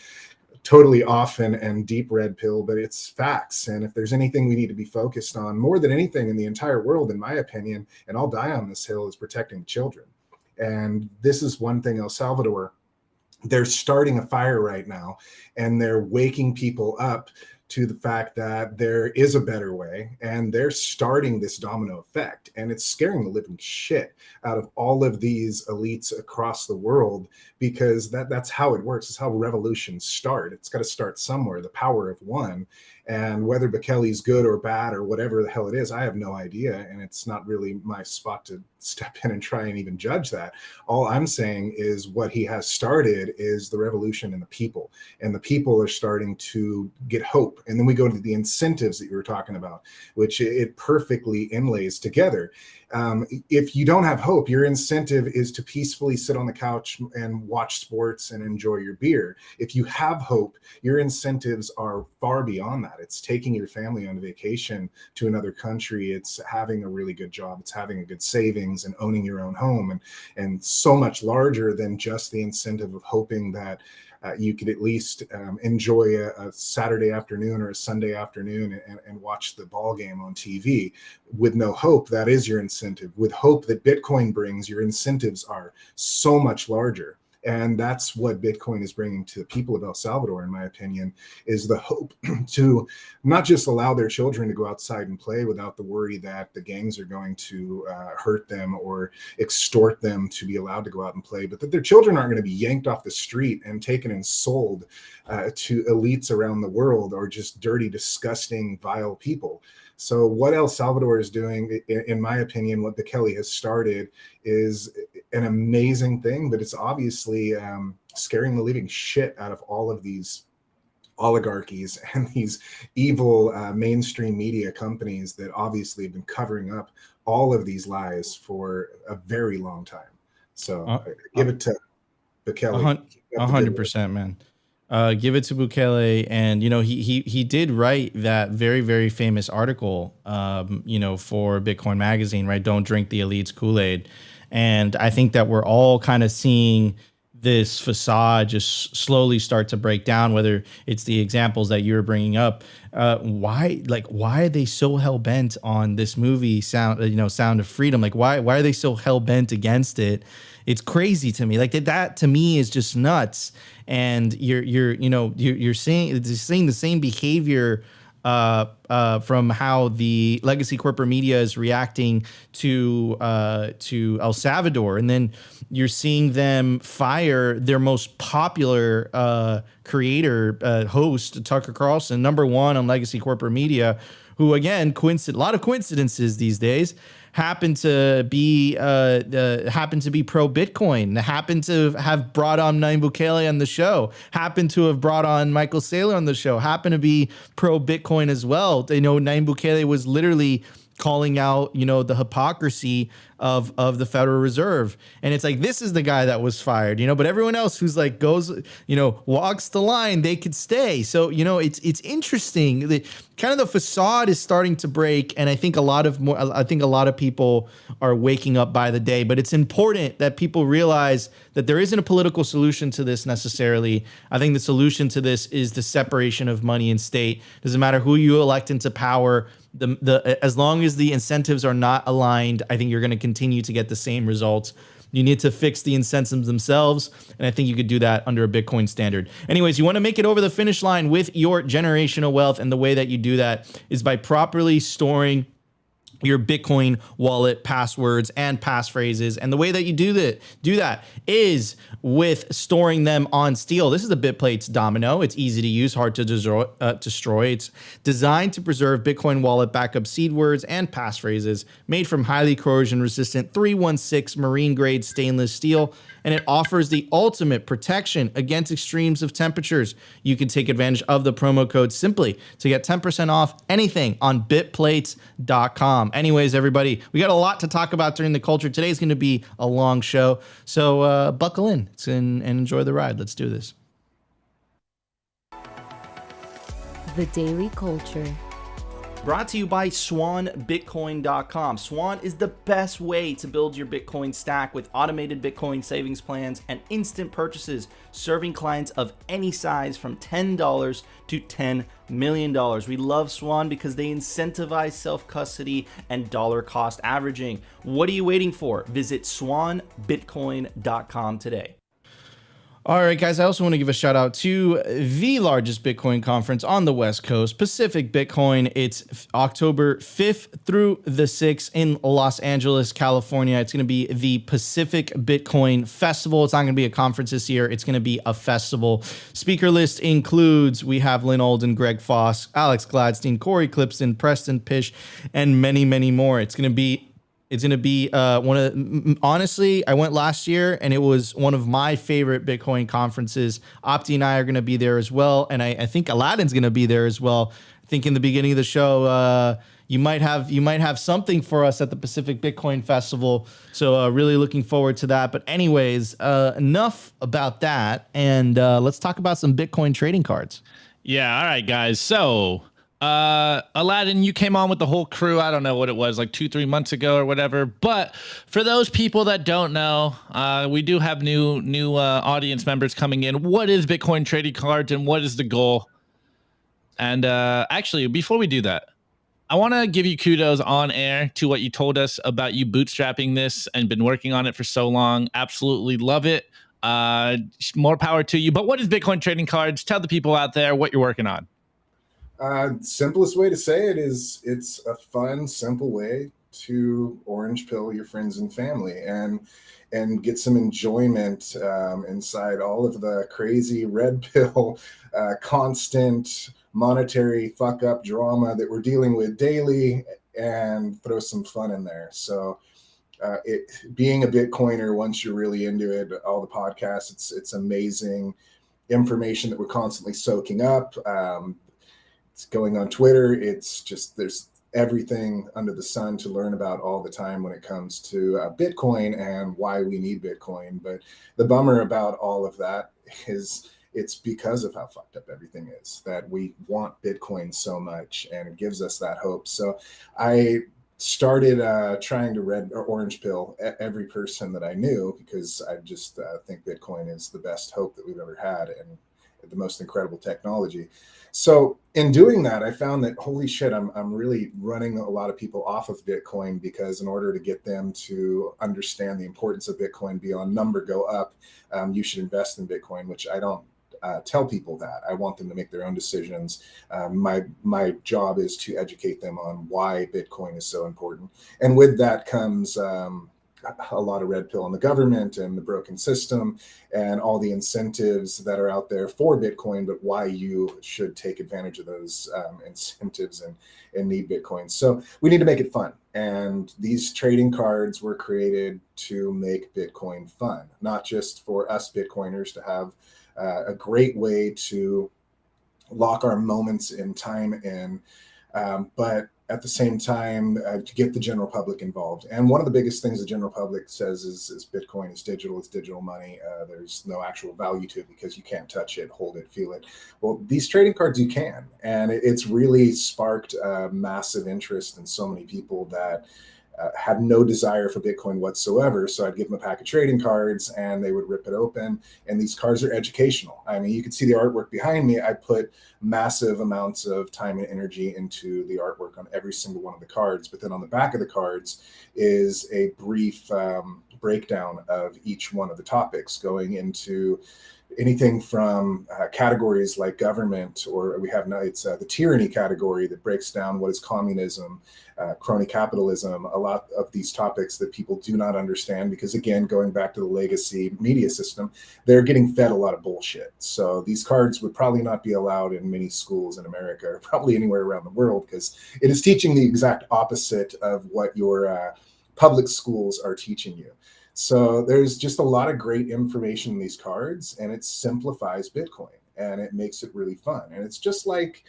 totally off and deep red pill, but it's facts. And if there's anything we need to be focused on more than anything in the entire world, in my opinion, and I'll die on this hill, is protecting children. And this is one thing El Salvador, they're starting a fire right now, and they're waking people up to the fact that there is a better way, and they're starting this domino effect, and it's scaring the living shit out of all of these elites across the world, because that's how it works. It's how revolutions start. It's got to start somewhere, the power of one. And whether Bukele's good or bad or whatever the hell it is, I have no idea, and it's not really my spot to step in and try and even judge that. All I'm saying is what he has started is the revolution in the people, and the people are starting to get hope. And then we go to the incentives that you were talking about, which it perfectly inlays together. If you don't have hope, your incentive is to peacefully sit on the couch and watch sports and enjoy your beer. If you have hope, your incentives are far beyond that. It's taking your family on vacation to another country. It's having a really good job. It's having a good savings and owning your own home, and so much larger than just the incentive of hoping that you could at least enjoy a Saturday afternoon or a Sunday afternoon and watch the ball game on TV. With no hope, that is your incentive. With hope that Bitcoin brings, your incentives are so much larger. And that's what Bitcoin is bringing to the people of El Salvador, in my opinion, is the hope to not just allow their children to go outside and play without the worry that the gangs are going to hurt them or extort them to be allowed to go out and play, but that their children aren't going to be yanked off the street and taken and sold to elites around the world, or just dirty, disgusting, vile people. So what El Salvador is doing, in my opinion, what Bukele has started, is an amazing thing, but it's obviously scaring the living shit out of all of these oligarchies and these evil mainstream media companies that obviously have been covering up all of these lies for a very long time. So give it to Bukele. 100%, man. Give it to Bukele. And, he did write that very, very famous article, for Bitcoin Magazine, right? Don't drink the elite's Kool-Aid. And I think that we're all kind of seeing this facade just slowly start to break down, whether it's the examples that you were bringing up. Why are they so hell bent on this movie Sound of Freedom? Like, why are they so hell bent against it? It's crazy to me. Like that to me is just nuts. And you're seeing the same behavior from how the legacy corporate media is reacting to El Salvador, and then you're seeing them fire their most popular creator, host, Tucker Carlson, #1 on legacy corporate media, who again, a lot of coincidences these days, happen to be pro Bitcoin, happen to have brought on Nayib Bukele on the show, happen to have brought on Michael Saylor on the show, happen to be pro Bitcoin as well. Nayib Bukele was literally calling out, the hypocrisy of the Federal Reserve. And it's like, this is the guy that was fired, but everyone else who's like walks the line, they could stay. So, it's interesting. Kind of the facade is starting to break. And I think a lot of people are waking up by the day, but it's important that people realize that there isn't a political solution to this necessarily. I think the solution to this is the separation of money and state. Doesn't matter who you elect into power. As long as the incentives are not aligned, I think you're going to continue to get the same results. You need to fix the incentives themselves, and I think you could do that under a Bitcoin standard. Anyways, you want to make it over the finish line with your generational wealth, and the way that you do that is by properly storing your Bitcoin wallet passwords and passphrases. And the way that you do that is with storing them on steel. This is the BitPlates Domino. It's easy to use, hard to destroy. It's designed to preserve Bitcoin wallet backup seed words and passphrases, made from highly corrosion resistant 316 marine grade stainless steel. And it offers the ultimate protection against extremes of temperatures. You can take advantage of the promo code SIMPLY to get 10% off anything on bitplates.com. Anyways, everybody, we got a lot to talk about during the culture. Today's going to be a long show, so buckle in and enjoy the ride. Let's do this. The Daily Culture. Brought to you by SwanBitcoin.com. Swan is the best way to build your Bitcoin stack with automated Bitcoin savings plans and instant purchases, serving clients of any size from $10 to $10 million. We love Swan because they incentivize self-custody and dollar cost averaging. What are you waiting for? Visit SwanBitcoin.com today. All right, guys, I also want to give a shout out to the largest Bitcoin conference on the West Coast, Pacific Bitcoin. It's October 5th through the 6th in Los Angeles, California. It's going to be the Pacific Bitcoin Festival. It's not going to be a conference this year. It's going to be a festival. Speaker list includes, we have Lynn Alden, Greg Foss, Alex Gladstein, Corey Clipston, Preston Pish, and many, many more. It's going to be honestly, I went last year and it was one of my favorite Bitcoin conferences. Opti and I are going to be there as well. And I think Aladdin's going to be there as well. I think in the beginning of the show, you might have something for us at the Pacific Bitcoin Festival. So really looking forward to that. But anyways, enough about that. And let's talk about some Bitcoin trading cards. Yeah. All right, guys. So Aladdin, you came on with the whole crew. I don't know what it was, like 2-3 months ago or whatever. But for those people that don't know, we do have new audience members coming in. What is Bitcoin trading cards and what is the goal? And actually, before we do that, I want to give you kudos on air to what you told us about you bootstrapping this and been working on it for so long. Absolutely love it. More power to you. But what is Bitcoin trading cards? Tell the people out there what you're working on. Simplest way to say it is it's a fun, simple way to orange pill your friends and family and get some enjoyment inside all of the crazy red pill, constant monetary fuck up drama that we're dealing with daily, and throw some fun in there. So being a Bitcoiner, once you're really into it, all the podcasts, it's amazing information that we're constantly soaking up. It's going on Twitter. It's just, there's everything under the sun to learn about all the time when it comes to Bitcoin and why we need Bitcoin. But the bummer about all of that is it's because of how fucked up everything is that we want Bitcoin so much, and it gives us that hope. So I started trying to red or orange pill every person that I knew, because I just think Bitcoin is the best hope that we've ever had and the most incredible technology. So in doing that, I found that, holy shit, I'm really running a lot of people off of Bitcoin, because in order to get them to understand the importance of Bitcoin beyond number go up, you should invest in Bitcoin, which I don't tell people that. I want them to make their own decisions. My job is to educate them on why Bitcoin is so important. And with that comes a lot of red pill on the government and the broken system and all the incentives that are out there for Bitcoin, but why you should take advantage of those incentives and need Bitcoin. So we need to make it fun. And these trading cards were created to make Bitcoin fun, not just for us Bitcoiners to have a great way to lock our moments in time in, but at the same time to get the general public involved. And one of the biggest things the general public says is Bitcoin is digital, it's digital money. There's no actual value to it because you can't touch it, hold it, feel it. Well, these trading cards you can, and it's really sparked massive interest in so many people that had no desire for Bitcoin whatsoever. So I'd give them a pack of trading cards and they would rip it open. And these cards are educational. I mean, you can see the artwork behind me. I put massive amounts of time and energy into the artwork on every single one of the cards. But then on the back of the cards is a brief breakdown of each one of the topics, going into anything from categories like government, or we have now it's the tyranny category that breaks down what is communism, crony capitalism, a lot of these topics that people do not understand, because again, going back to the legacy media system, they're getting fed a lot of bullshit. So these cards would probably not be allowed in many schools in America, or probably anywhere around the world, because it is teaching the exact opposite of what your public schools are teaching you. So there's just a lot of great information in these cards, and it simplifies Bitcoin and it makes it really fun. And it's just like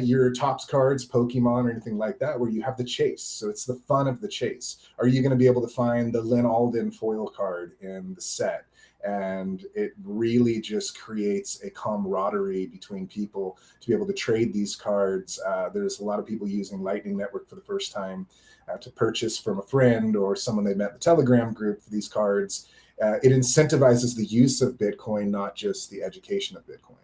your Topps cards, Pokemon, or anything like that, where you have the chase. So it's the fun of the chase. Are you going to be able to find the Lynn Alden foil card in the set? And it really just creates a camaraderie between people to be able to trade these cards. There's a lot of people using Lightning Network for the first time to purchase from a friend or someone they met in the Telegram group for these cards. It incentivizes the use of Bitcoin, not just the education of Bitcoin.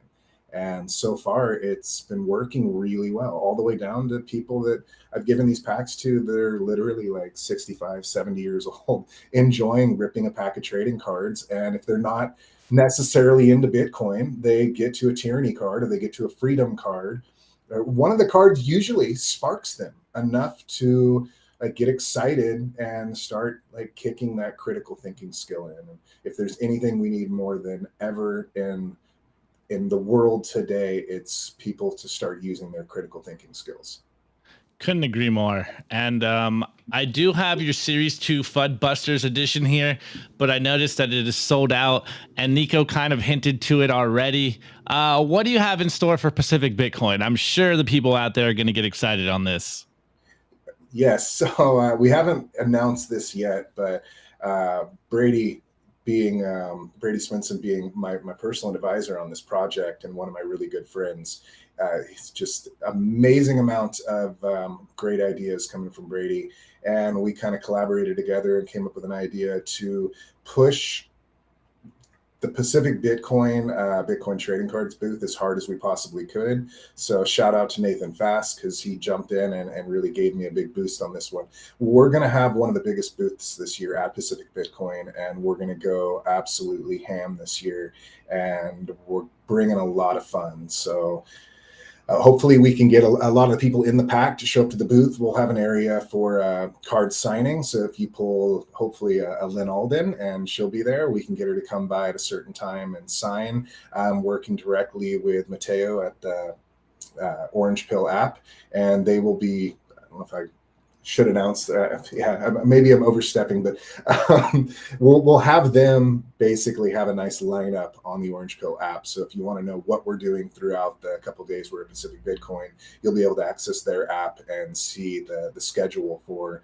And so far, it's been working really well, all the way down to people that I've given these packs to. They're literally like 65, 70 years old, enjoying ripping a pack of trading cards. And if they're not necessarily into Bitcoin, they get to a tyranny card or they get to a freedom card. One of the cards usually sparks them enough to get excited and start kicking that critical thinking skill in. And if there's anything we need more than ever in the world today, it's people to start using their critical thinking skills. Couldn't agree more. And I do have your Series 2 FUD Busters edition here, but I noticed that it is sold out, and Nico kind of hinted to it already. What do you have in store for Pacific Bitcoin? I'm sure the people out there are going to get excited on this. Yes, so we haven't announced this yet, but Brady Swinson being my personal advisor on this project and one of my really good friends, he's just amazing amount of great ideas coming from Brady. And we kind of collaborated together and came up with an idea to push the Pacific Bitcoin trading cards booth as hard as we possibly could. So shout out to Nathan Fast, because he jumped in and really gave me a big boost on this one. We're going to have one of the biggest booths this year at Pacific Bitcoin, and we're going to go absolutely ham this year, and we're bringing a lot of fun. So hopefully we can get a lot of the people in the pack to show up to the booth. We'll have an area for card signing. So if you pull, hopefully, a Lynn Alden, and she'll be there, we can get her to come by at a certain time and sign. I'm working directly with Mateo at the Orange Pill app, and they will be, I don't know if I should announce maybe I'm overstepping, but we'll have them basically have a nice lineup on the Orange Pill app. So if you want to know what we're doing throughout the couple of days we're at Pacific Bitcoin, you'll be able to access their app and see the schedule for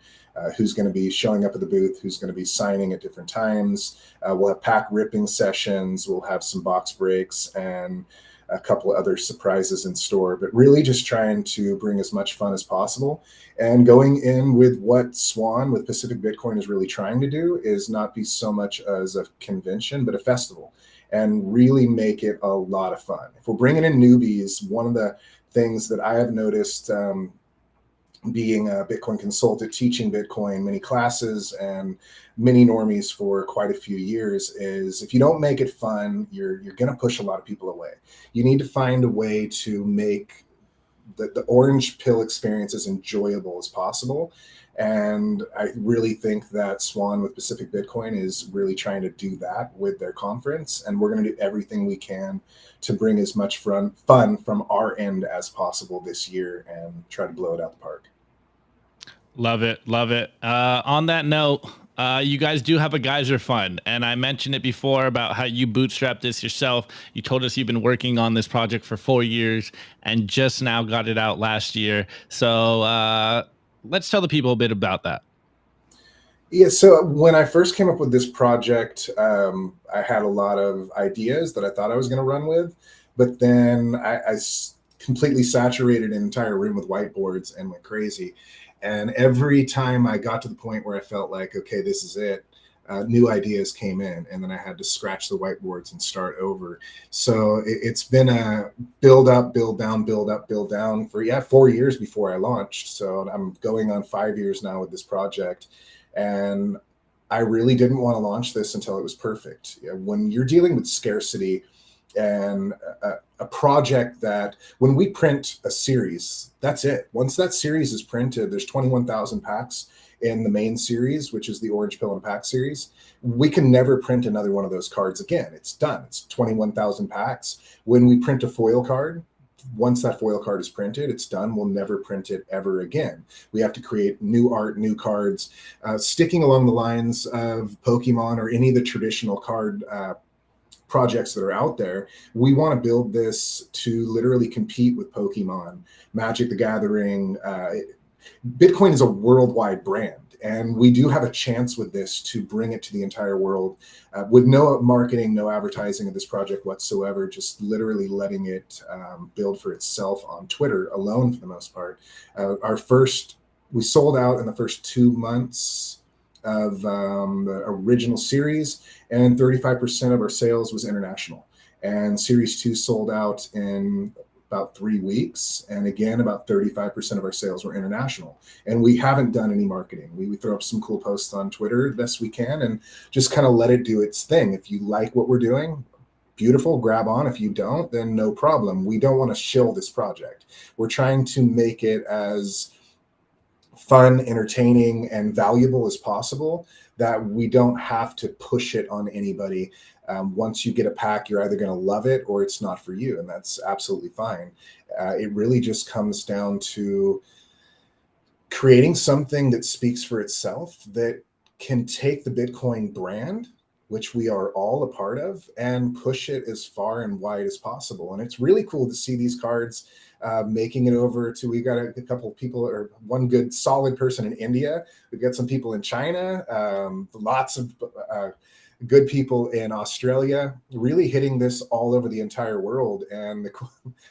who's going to be showing up at the booth, who's going to be signing at different times. We'll have pack ripping sessions, we'll have some box breaks, and a couple of other surprises in store, but really just trying to bring as much fun as possible. And going in with what Swan with Pacific Bitcoin is really trying to do is not be so much as a convention, but a festival, and really make it a lot of fun. If we're bringing in newbies, one of the things that I have noticed, being a Bitcoin consultant, teaching Bitcoin, many classes and many normies for quite a few years, is if you don't make it fun, you're going to push a lot of people away. You need to find a way to make the orange pill experience as enjoyable as possible. And I really think that Swan with Pacific Bitcoin is really trying to do that with their conference. And we're going to do everything we can to bring as much fun from our end as possible this year and try to blow it out the park. Love it. Love it. On that note, you guys do have a geyser fund, and I mentioned it before about how you bootstrapped this yourself. You told us you've been working on this project for 4 years and just now got it out last year. So let's tell the people a bit about that. Yeah, so when I first came up with this project, I had a lot of ideas that I thought I was going to run with, but then I completely saturated an entire room with whiteboards and went crazy. And every time I got to the point where I felt like, okay, this is it, new ideas came in, and then I had to scratch the whiteboards and start over. So it's been a build up, build down, build up, build down for 4 years before I launched. So I'm going on 5 years now with this project. And I really didn't want to launch this until it was perfect. When you're dealing with scarcity and a project that, when we print a series, that's it. Once that series is printed, there's 21,000 packs in the main series, which is the Orange Pill and Pack series. We can never print another one of those cards again. It's done. It's 21,000 packs. When we print a foil card, once that foil card is printed, it's done. We'll never print it ever again. We have to create new art, new cards, sticking along the lines of Pokemon or any of the traditional card projects that are out there. We want to build this to literally compete with Pokemon, Magic the Gathering. Bitcoin is a worldwide brand, and we do have a chance with this to bring it to the entire world with no marketing, no advertising of this project whatsoever, just literally letting it build for itself on Twitter alone for the most part. We sold out in the first 2 months of the original series, and 35% of our sales was international. And Series 2 sold out in about 3 weeks. And again, about 35% of our sales were international. And we haven't done any marketing. We throw up some cool posts on Twitter the best we can and just kind of let it do its thing. If you like what we're doing, beautiful, grab on. If you don't, then no problem. We don't want to shill this project. We're trying to make it as fun, entertaining, and valuable as possible, that we don't have to push it on anybody. Once you get a pack, you're either going to love it or it's not for you, and that's absolutely fine. It really just comes down to creating something that speaks for itself, that can take the Bitcoin brand, which we are all a part of, and push it as far and wide as possible. And it's really cool to see these cards making it over to, we got a couple of people, or one good solid person in India. We've got some people in China, lots of good people in Australia, really hitting this all over the entire world. And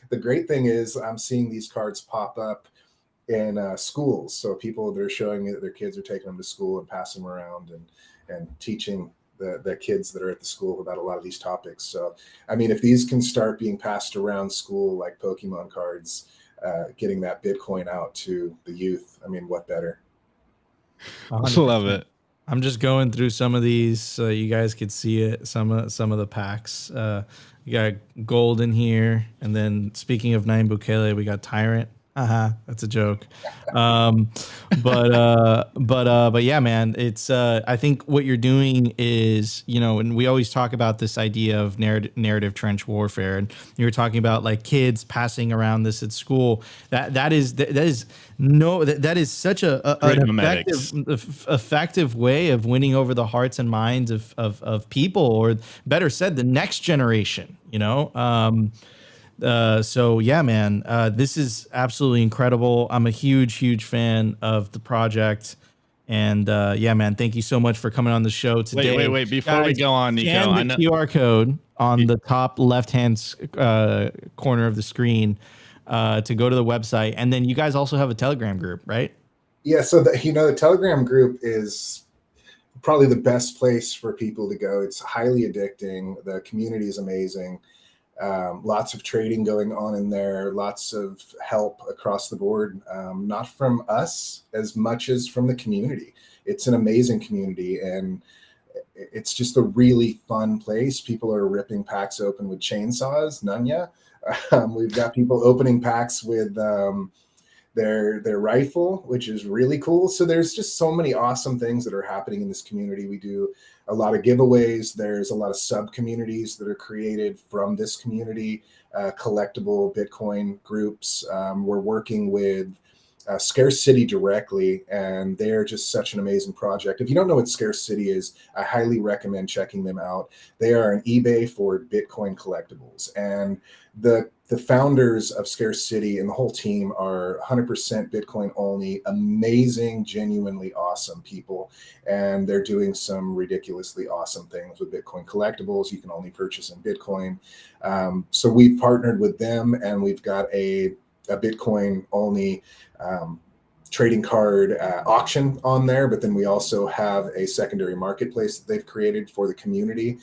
the great thing is I'm seeing these cards pop up in schools. So people that are showing me that their kids are taking them to school and passing them around and teaching the kids that are at the school about a lot of these topics. So, I mean, if these can start being passed around school like Pokemon cards, getting that Bitcoin out to the youth, I mean, what better? 100%. Love it. I'm just going through some of these so you guys could see it. Some of the packs. You got gold in here, and then speaking of Nayib Bukele, we got Tyrant. That's a joke. But yeah, man, it's, I think what you're doing is, you know, and we always talk about this idea of narrative trench warfare, and you were talking about like kids passing around this at school. That is such an effective way of winning over the hearts and minds of people, or better said, the next generation, you know? So yeah, man, this is absolutely incredible. I'm a huge fan of the project, and yeah, man, thank you so much for coming on the show today. Wait, before we go on, Nico, scan the QR code on the top left-hand corner of the screen to go to the website. And then you guys also have a Telegram group, right? Yeah, so the Telegram group is probably the best place for people to go. It's highly addicting. The community is amazing. Lots of trading going on in there, lots of help across the board, not from us as much as from the community. It's an amazing community, and it's just a really fun place. People are ripping packs open with chainsaws, Nunya. We've got people opening packs with their rifle, which is really cool. So there's just so many awesome things that are happening in this community. We do a lot of giveaways. There's a lot of sub communities that are created from this community, collectible Bitcoin groups. We're working with Scarce City directly, and they're just such an amazing project. If you don't know what Scarce City is, I highly recommend checking them out. They are an eBay for Bitcoin collectibles, and the founders of Scarce City and the whole team are 100% Bitcoin only, amazing, genuinely awesome people, and they're doing some ridiculously awesome things with Bitcoin collectibles you can only purchase in Bitcoin. So we've partnered with them, and we've got a Bitcoin only trading card auction on there, but then we also have a secondary marketplace that they've created for the community.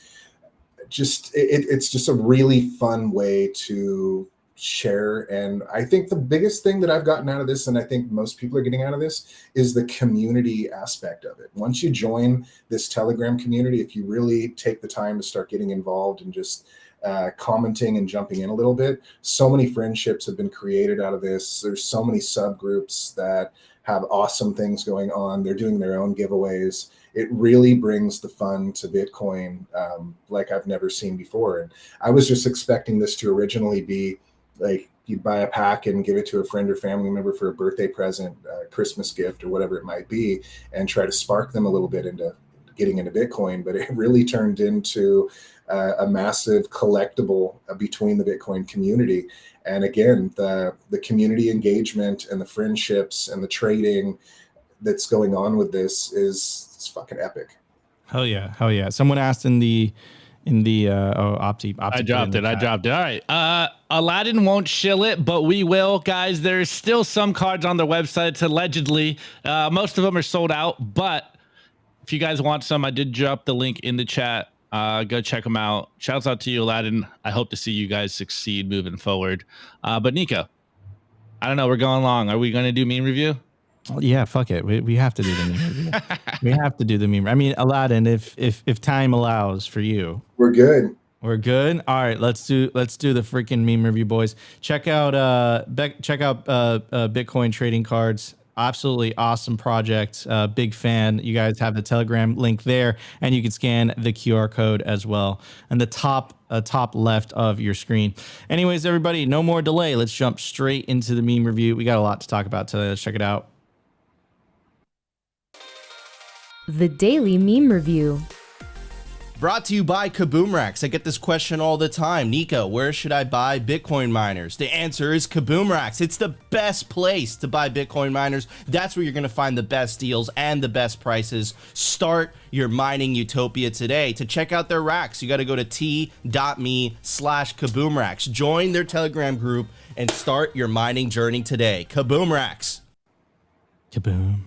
It's just a really fun way to share. And I think the biggest thing that I've gotten out of this, and I think most people are getting out of this, is the community aspect of it. Once you join this Telegram community, if you really take the time to start getting involved and just commenting and jumping in a little bit, so many friendships have been created out of this. There's so many subgroups that have awesome things going on. They're doing their own giveaways. It really brings the fun to Bitcoin like I've never seen before. And I was just expecting this to originally be like you'd buy a pack and give it to a friend or family member for a birthday present, Christmas gift, or whatever it might be, and try to spark them a little bit into getting into Bitcoin. But it really turned into a massive collectible between the Bitcoin community. And again, the community engagement and the friendships and the trading that's going on with this is fucking epic. Hell yeah. Someone asked in the Opti I dropped it. All right. Aladdin won't shill it, but we will, guys. There's still some cards on their website, allegedly. Most of them are sold out, but if you guys want some, I did drop the link in the chat. Go check them out. Shouts out to you, Aladdin. I hope to see you guys succeed moving forward. But Nico, I don't know. We're going long. Are we going to do meme review? Yeah, fuck it. We have to do the meme review. We have to do the meme. I mean, Aladdin, if time allows for you. We're good. We're good. All right, let's do the freaking meme review, boys. Check out Bitcoin trading cards. Absolutely awesome project. Big fan. You guys have the Telegram link there, and you can scan the QR code as well. And the top left of your screen. Anyways, everybody, no more delay. Let's jump straight into the meme review. We got a lot to talk about today. Let's check it out. The Daily Meme Review. Brought to you by Kaboomracks. I get this question all the time. Nico, where should I buy Bitcoin miners? The answer is Kaboomracks. It's the best place to buy Bitcoin miners. That's where you're going to find the best deals and the best prices. Start your mining utopia today. To check out their racks, you got to go to t.me/Kaboomracks. Join their Telegram group and start your mining journey today. Kaboomracks. Kaboom.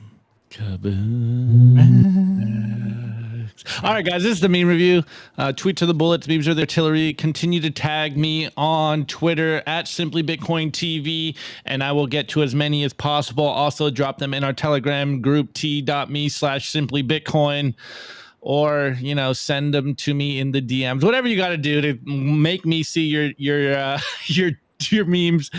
All right, guys, this is the meme review. Tweet to the bullets. Memes are the artillery. Continue to tag me on Twitter at simplybitcointv, and I will get to as many as possible. Also, drop them in our Telegram group, t.me/simplybitcoin, or send them to me in the DMs. Whatever you got to do to make me see your memes,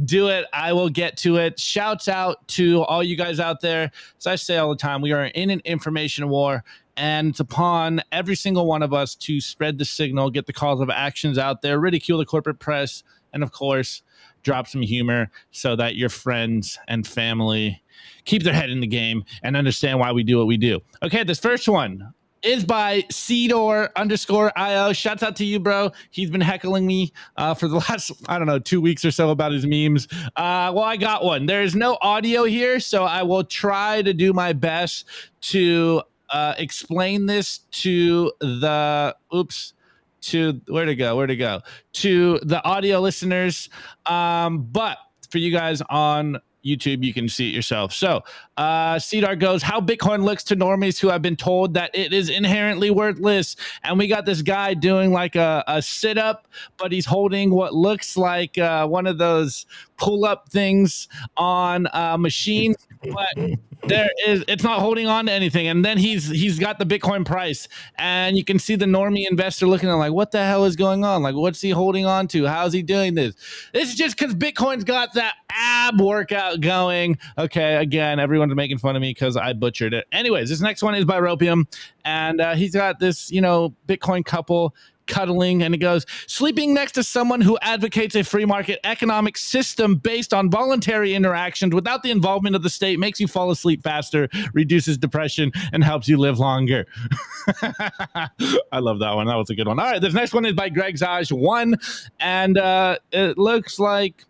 do it. I will get to it. Shouts out to all you guys out there. As I say all the time, we are in an information war, and it's upon every single one of us to spread the signal, get the calls of actions out there, ridicule the corporate press, and of course, drop some humor so that your friends and family keep their head in the game and understand why we do what we do. Okay, this first one is by Cedor_IO. Shouts out to you, bro. He's been heckling me for the last, 2 weeks or so about his memes. Well, I got one. There is no audio here, so I will try to do my best to explain this to the where to go to the audio listeners. But for you guys on YouTube, you can see it yourself. So Cedar goes, how Bitcoin looks to normies who have been told that it is inherently worthless. And we got this guy doing like a sit-up, but he's holding what looks like one of those pull-up things on a machine, but it's not holding on to anything. And then he's got the Bitcoin price, and you can see the normie investor looking at him like, what the hell is going on? Like, what's he holding on to? How's he doing this? This is just because Bitcoin's got that ab workout going. Okay, again, everyone's making fun of me because I butchered it. Anyways, this next one is by Ropium, and he's got this, Bitcoin couple cuddling, and it goes, sleeping next to someone who advocates a free market economic system based on voluntary interactions without the involvement of the state makes you fall asleep faster, reduces depression, and helps you live longer. I love that one. That was a good one. All right, this next one is by Greg Zaj 1, and it looks like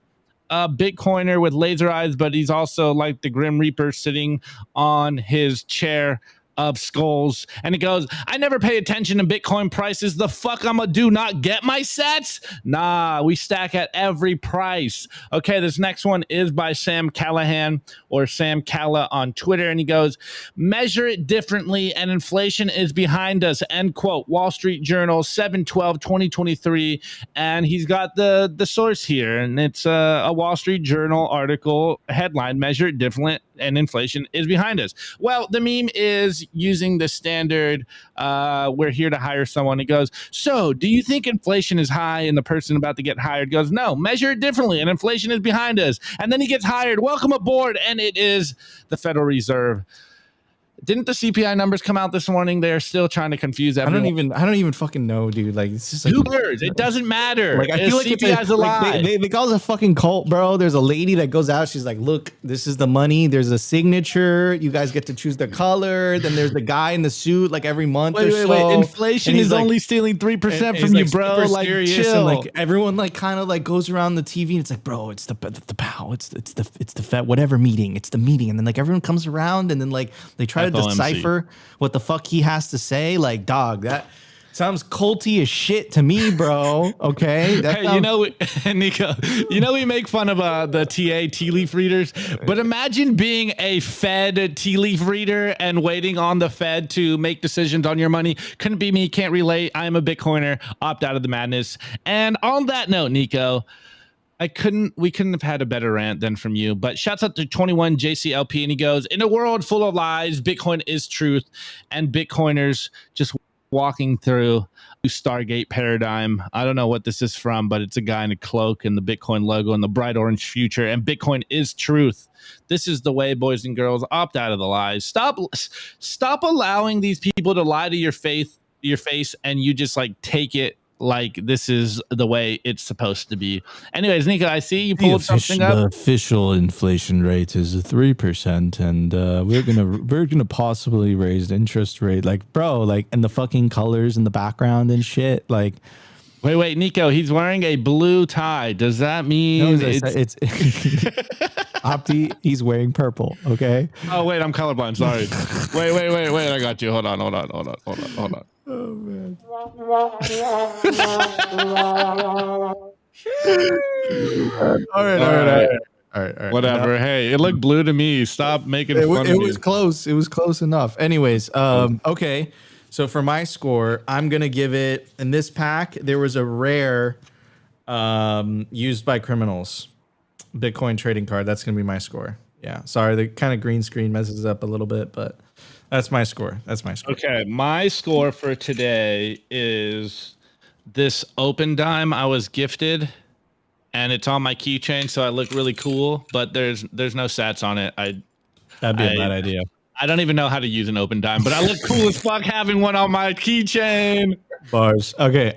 a Bitcoiner with laser eyes, but he's also like the Grim Reaper sitting on his chair of skulls, and it goes, I never pay attention to Bitcoin prices. The fuck I'ma do, not get my sets? Nah, we stack at every price. Okay, this next one is by Sam Callahan, or Sam Calla on Twitter, and he goes, measure it differently and inflation is behind us, end quote. Wall Street Journal 7/12/2023, and he's got the source here, and it's a Wall Street Journal article headline, measure it differently and inflation is behind us. Well, the meme is using the standard, we're here to hire someone. He goes, so do you think inflation is high? And the person about to get hired goes, no, measure it differently and inflation is behind us. And then he gets hired. Welcome aboard. And it is the Federal Reserve. Didn't the CPI numbers come out this morning? They're still trying to confuse everyone. I don't even fucking know, dude. Like, it's just like, who cares? It doesn't matter. Like, I feel like CPI's a lie. Like they call it a fucking cult, bro. There's a lady that goes out. She's like, look, this is the money. There's a signature. You guys get to choose the color. Then there's the guy in the suit, like every month or so. Wait. Inflation is like, only stealing 3% from you, bro. Like, chill. And like everyone like kind of like goes around the TV and it's like, bro, it's the POW. It's the Fed, whatever meeting. It's the meeting. And then like everyone comes around and then like they try to decipher what the fuck he has to say. Like, dog, that sounds culty as shit to me, bro. Okay, hey, Nico, we make fun of the tea leaf readers, but imagine being a Fed tea leaf reader and waiting on the Fed to make decisions on your money. Couldn't be me, can't relate. I'm a Bitcoiner, opt out of the madness. And on that note, Nico, we couldn't have had a better rant than from you, but shouts out to 21 JCLP, and he goes, in a world full of lies, Bitcoin is truth, and Bitcoiners just walking through Stargate paradigm. I don't know what this is from, but it's a guy in a cloak and the Bitcoin logo and the bright orange future, and Bitcoin is truth. This is the way, boys and girls, opt out of the lies. Stop allowing these people to lie to your face, and you just like take it like this is the way it's supposed to be. Anyways, Nico, I see you pulled something up. The official inflation rate is 3%, and we're gonna possibly raise the interest rate. Like, bro, like, and the fucking colors in the background and shit. Like, wait, Nico, he's wearing a blue tie. Does that mean no, it's Opti? He's wearing purple. Okay. Oh wait, I'm colorblind. Sorry. Wait. I got you. Hold on. Oh man. All right. Whatever. Hey, it looked blue to me. Stop making fun of me. It was close. It was close enough. Anyways, okay. So for my score, I'm gonna give it, in this pack, there was a rare used by criminals Bitcoin trading card. That's gonna be my score. Yeah. Sorry, the kind of green screen messes up a little bit, but that's my score. Okay, my score for today is this open dime I was gifted, and it's on my keychain, so I look really cool. But there's no sats on it. That'd be a bad idea. I don't even know how to use an open dime, but I look cool as fuck having one on my keychain. Bars. Okay.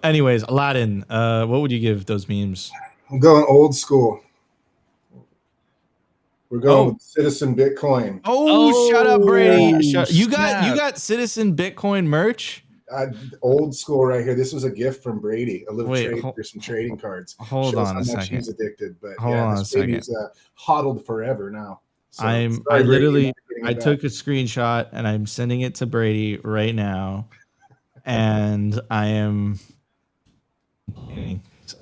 Anyways, Aladdin. What would you give those memes? I'm going old school. We're going with Citizen Bitcoin. Oh, shut up, Brady. You got Citizen Bitcoin merch? Old school right here. This was a gift from Brady. A little trade. There's some trading cards. Hold on a second. He's addicted, but hold on a second. He's hodled forever now. So I took a screenshot and I'm sending it to Brady right now. and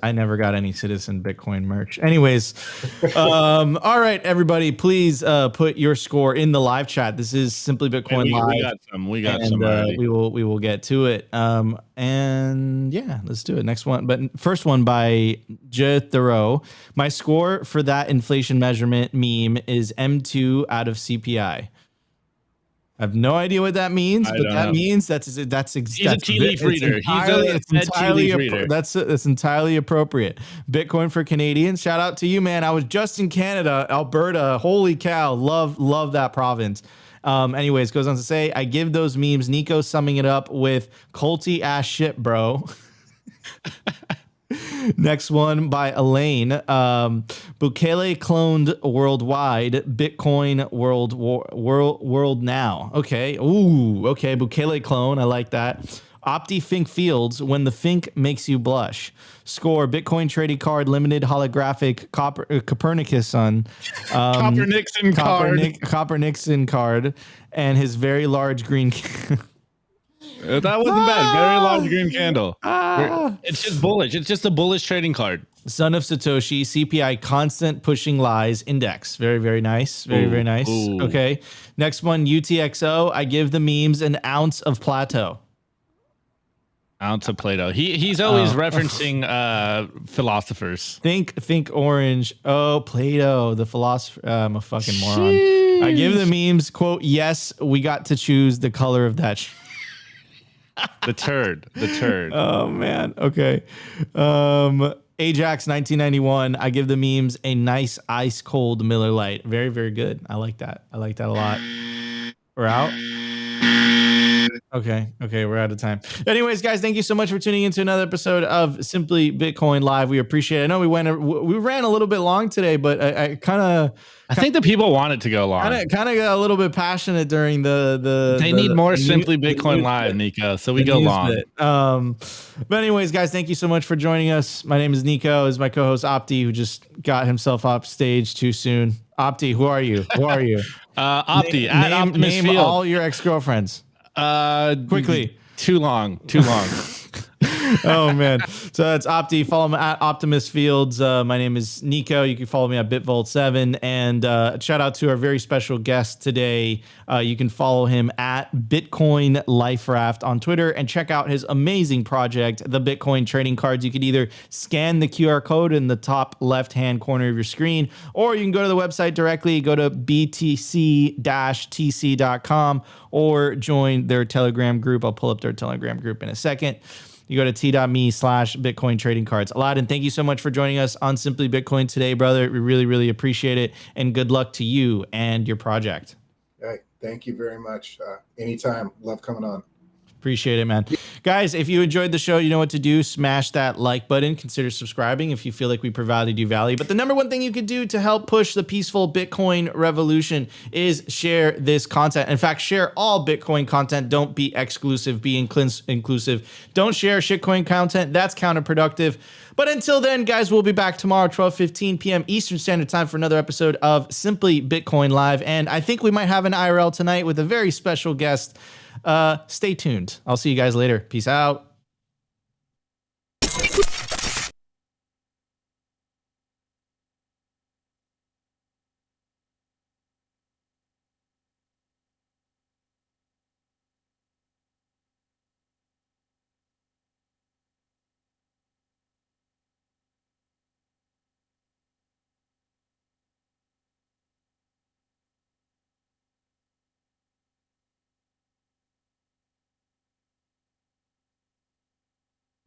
I never got any Citizen Bitcoin merch. Anyways, all right, everybody, please put your score in the live chat. This is Simply Bitcoin Live. We got some already. We will get to it. And yeah, let's do it. Next one, but first one by Je Thoreau. My score for that inflation measurement meme is M2 out of CPI. I have no idea what that means, but that means that's He's a tea leaf reader. That's entirely appropriate. Bitcoin for Canadians. Shout out to you, man. I was just in Canada, Alberta. Holy cow, love that province. Anyways, goes on to say, I give those memes. Nico summing it up with culty ass shit, bro. Next one by Elaine. Bukele cloned worldwide. Bitcoin world now. Okay. Ooh. Okay. Bukele clone. I like that. Opti Fink Fields. When the Fink makes you blush. Score. Bitcoin trading card. Limited holographic. Copernicus son. Copernicus card. And his very large green. That wasn't bad. Very large green candle. It's just bullish. It's just a bullish trading card. Son of Satoshi, CPI constant pushing lies index. Very, very nice. Very nice. Ooh. Okay. Next one, UTXO. I give the memes an ounce of Plato. Ounce of Plato. He's always referencing philosophers. Think orange. Oh, Plato, the philosopher. I'm a fucking moron. I give the memes, quote, yes, we got to choose the color of that. The turd. Oh man. Okay. Ajax 1991. I give the memes a nice ice cold Miller Lite. Very, very good. I like that. I like that a lot. We're out. Okay, we're out of time. Anyways, guys, thank you so much for tuning into another episode of Simply Bitcoin Live. We appreciate it. I know we ran a little bit long today, but I think the people wanted to go long. Kind of got a little bit passionate during the. They need more Simply Bitcoin Live, Nico. So we go long. But anyways, guys, thank you so much for joining us. My name is Nico. This is my co-host Opti, who just got himself off stage too soon. Opti, who are you? Opti. Name all your ex-girlfriends. Quickly. Too long. Oh man. So that's Opti. Follow me at Optimus Fields. My name is Nico. You can follow me at Bitvolt7. And shout out to our very special guest today. You can follow him at Bitcoin Life Raft on Twitter and check out his amazing project, the Bitcoin trading cards. You can either scan the QR code in the top left-hand corner of your screen, or you can go to the website directly, go to btc-tc.com or join their Telegram group. I'll pull up their Telegram group in a second. You go to t.me/Bitcoin trading cards. Aladdin, thank you so much for joining us on Simply Bitcoin today, brother. We really, really appreciate it. And good luck to you and your project. Hey, thank you very much. Anytime. Love coming on. Appreciate it, man. Guys, if you enjoyed the show, you know what to do. Smash that like button. Consider subscribing if you feel like we provided you value. But the number one thing you could do to help push the peaceful Bitcoin revolution is share this content. In fact, share all Bitcoin content. Don't be exclusive. Be inclusive. Don't share shitcoin content. That's counterproductive. But until then, guys, we'll be back tomorrow, 12:15 p.m. Eastern Standard Time for another episode of Simply Bitcoin Live. And I think we might have an IRL tonight with a very special guest. Stay tuned. I'll see you guys later. Peace out.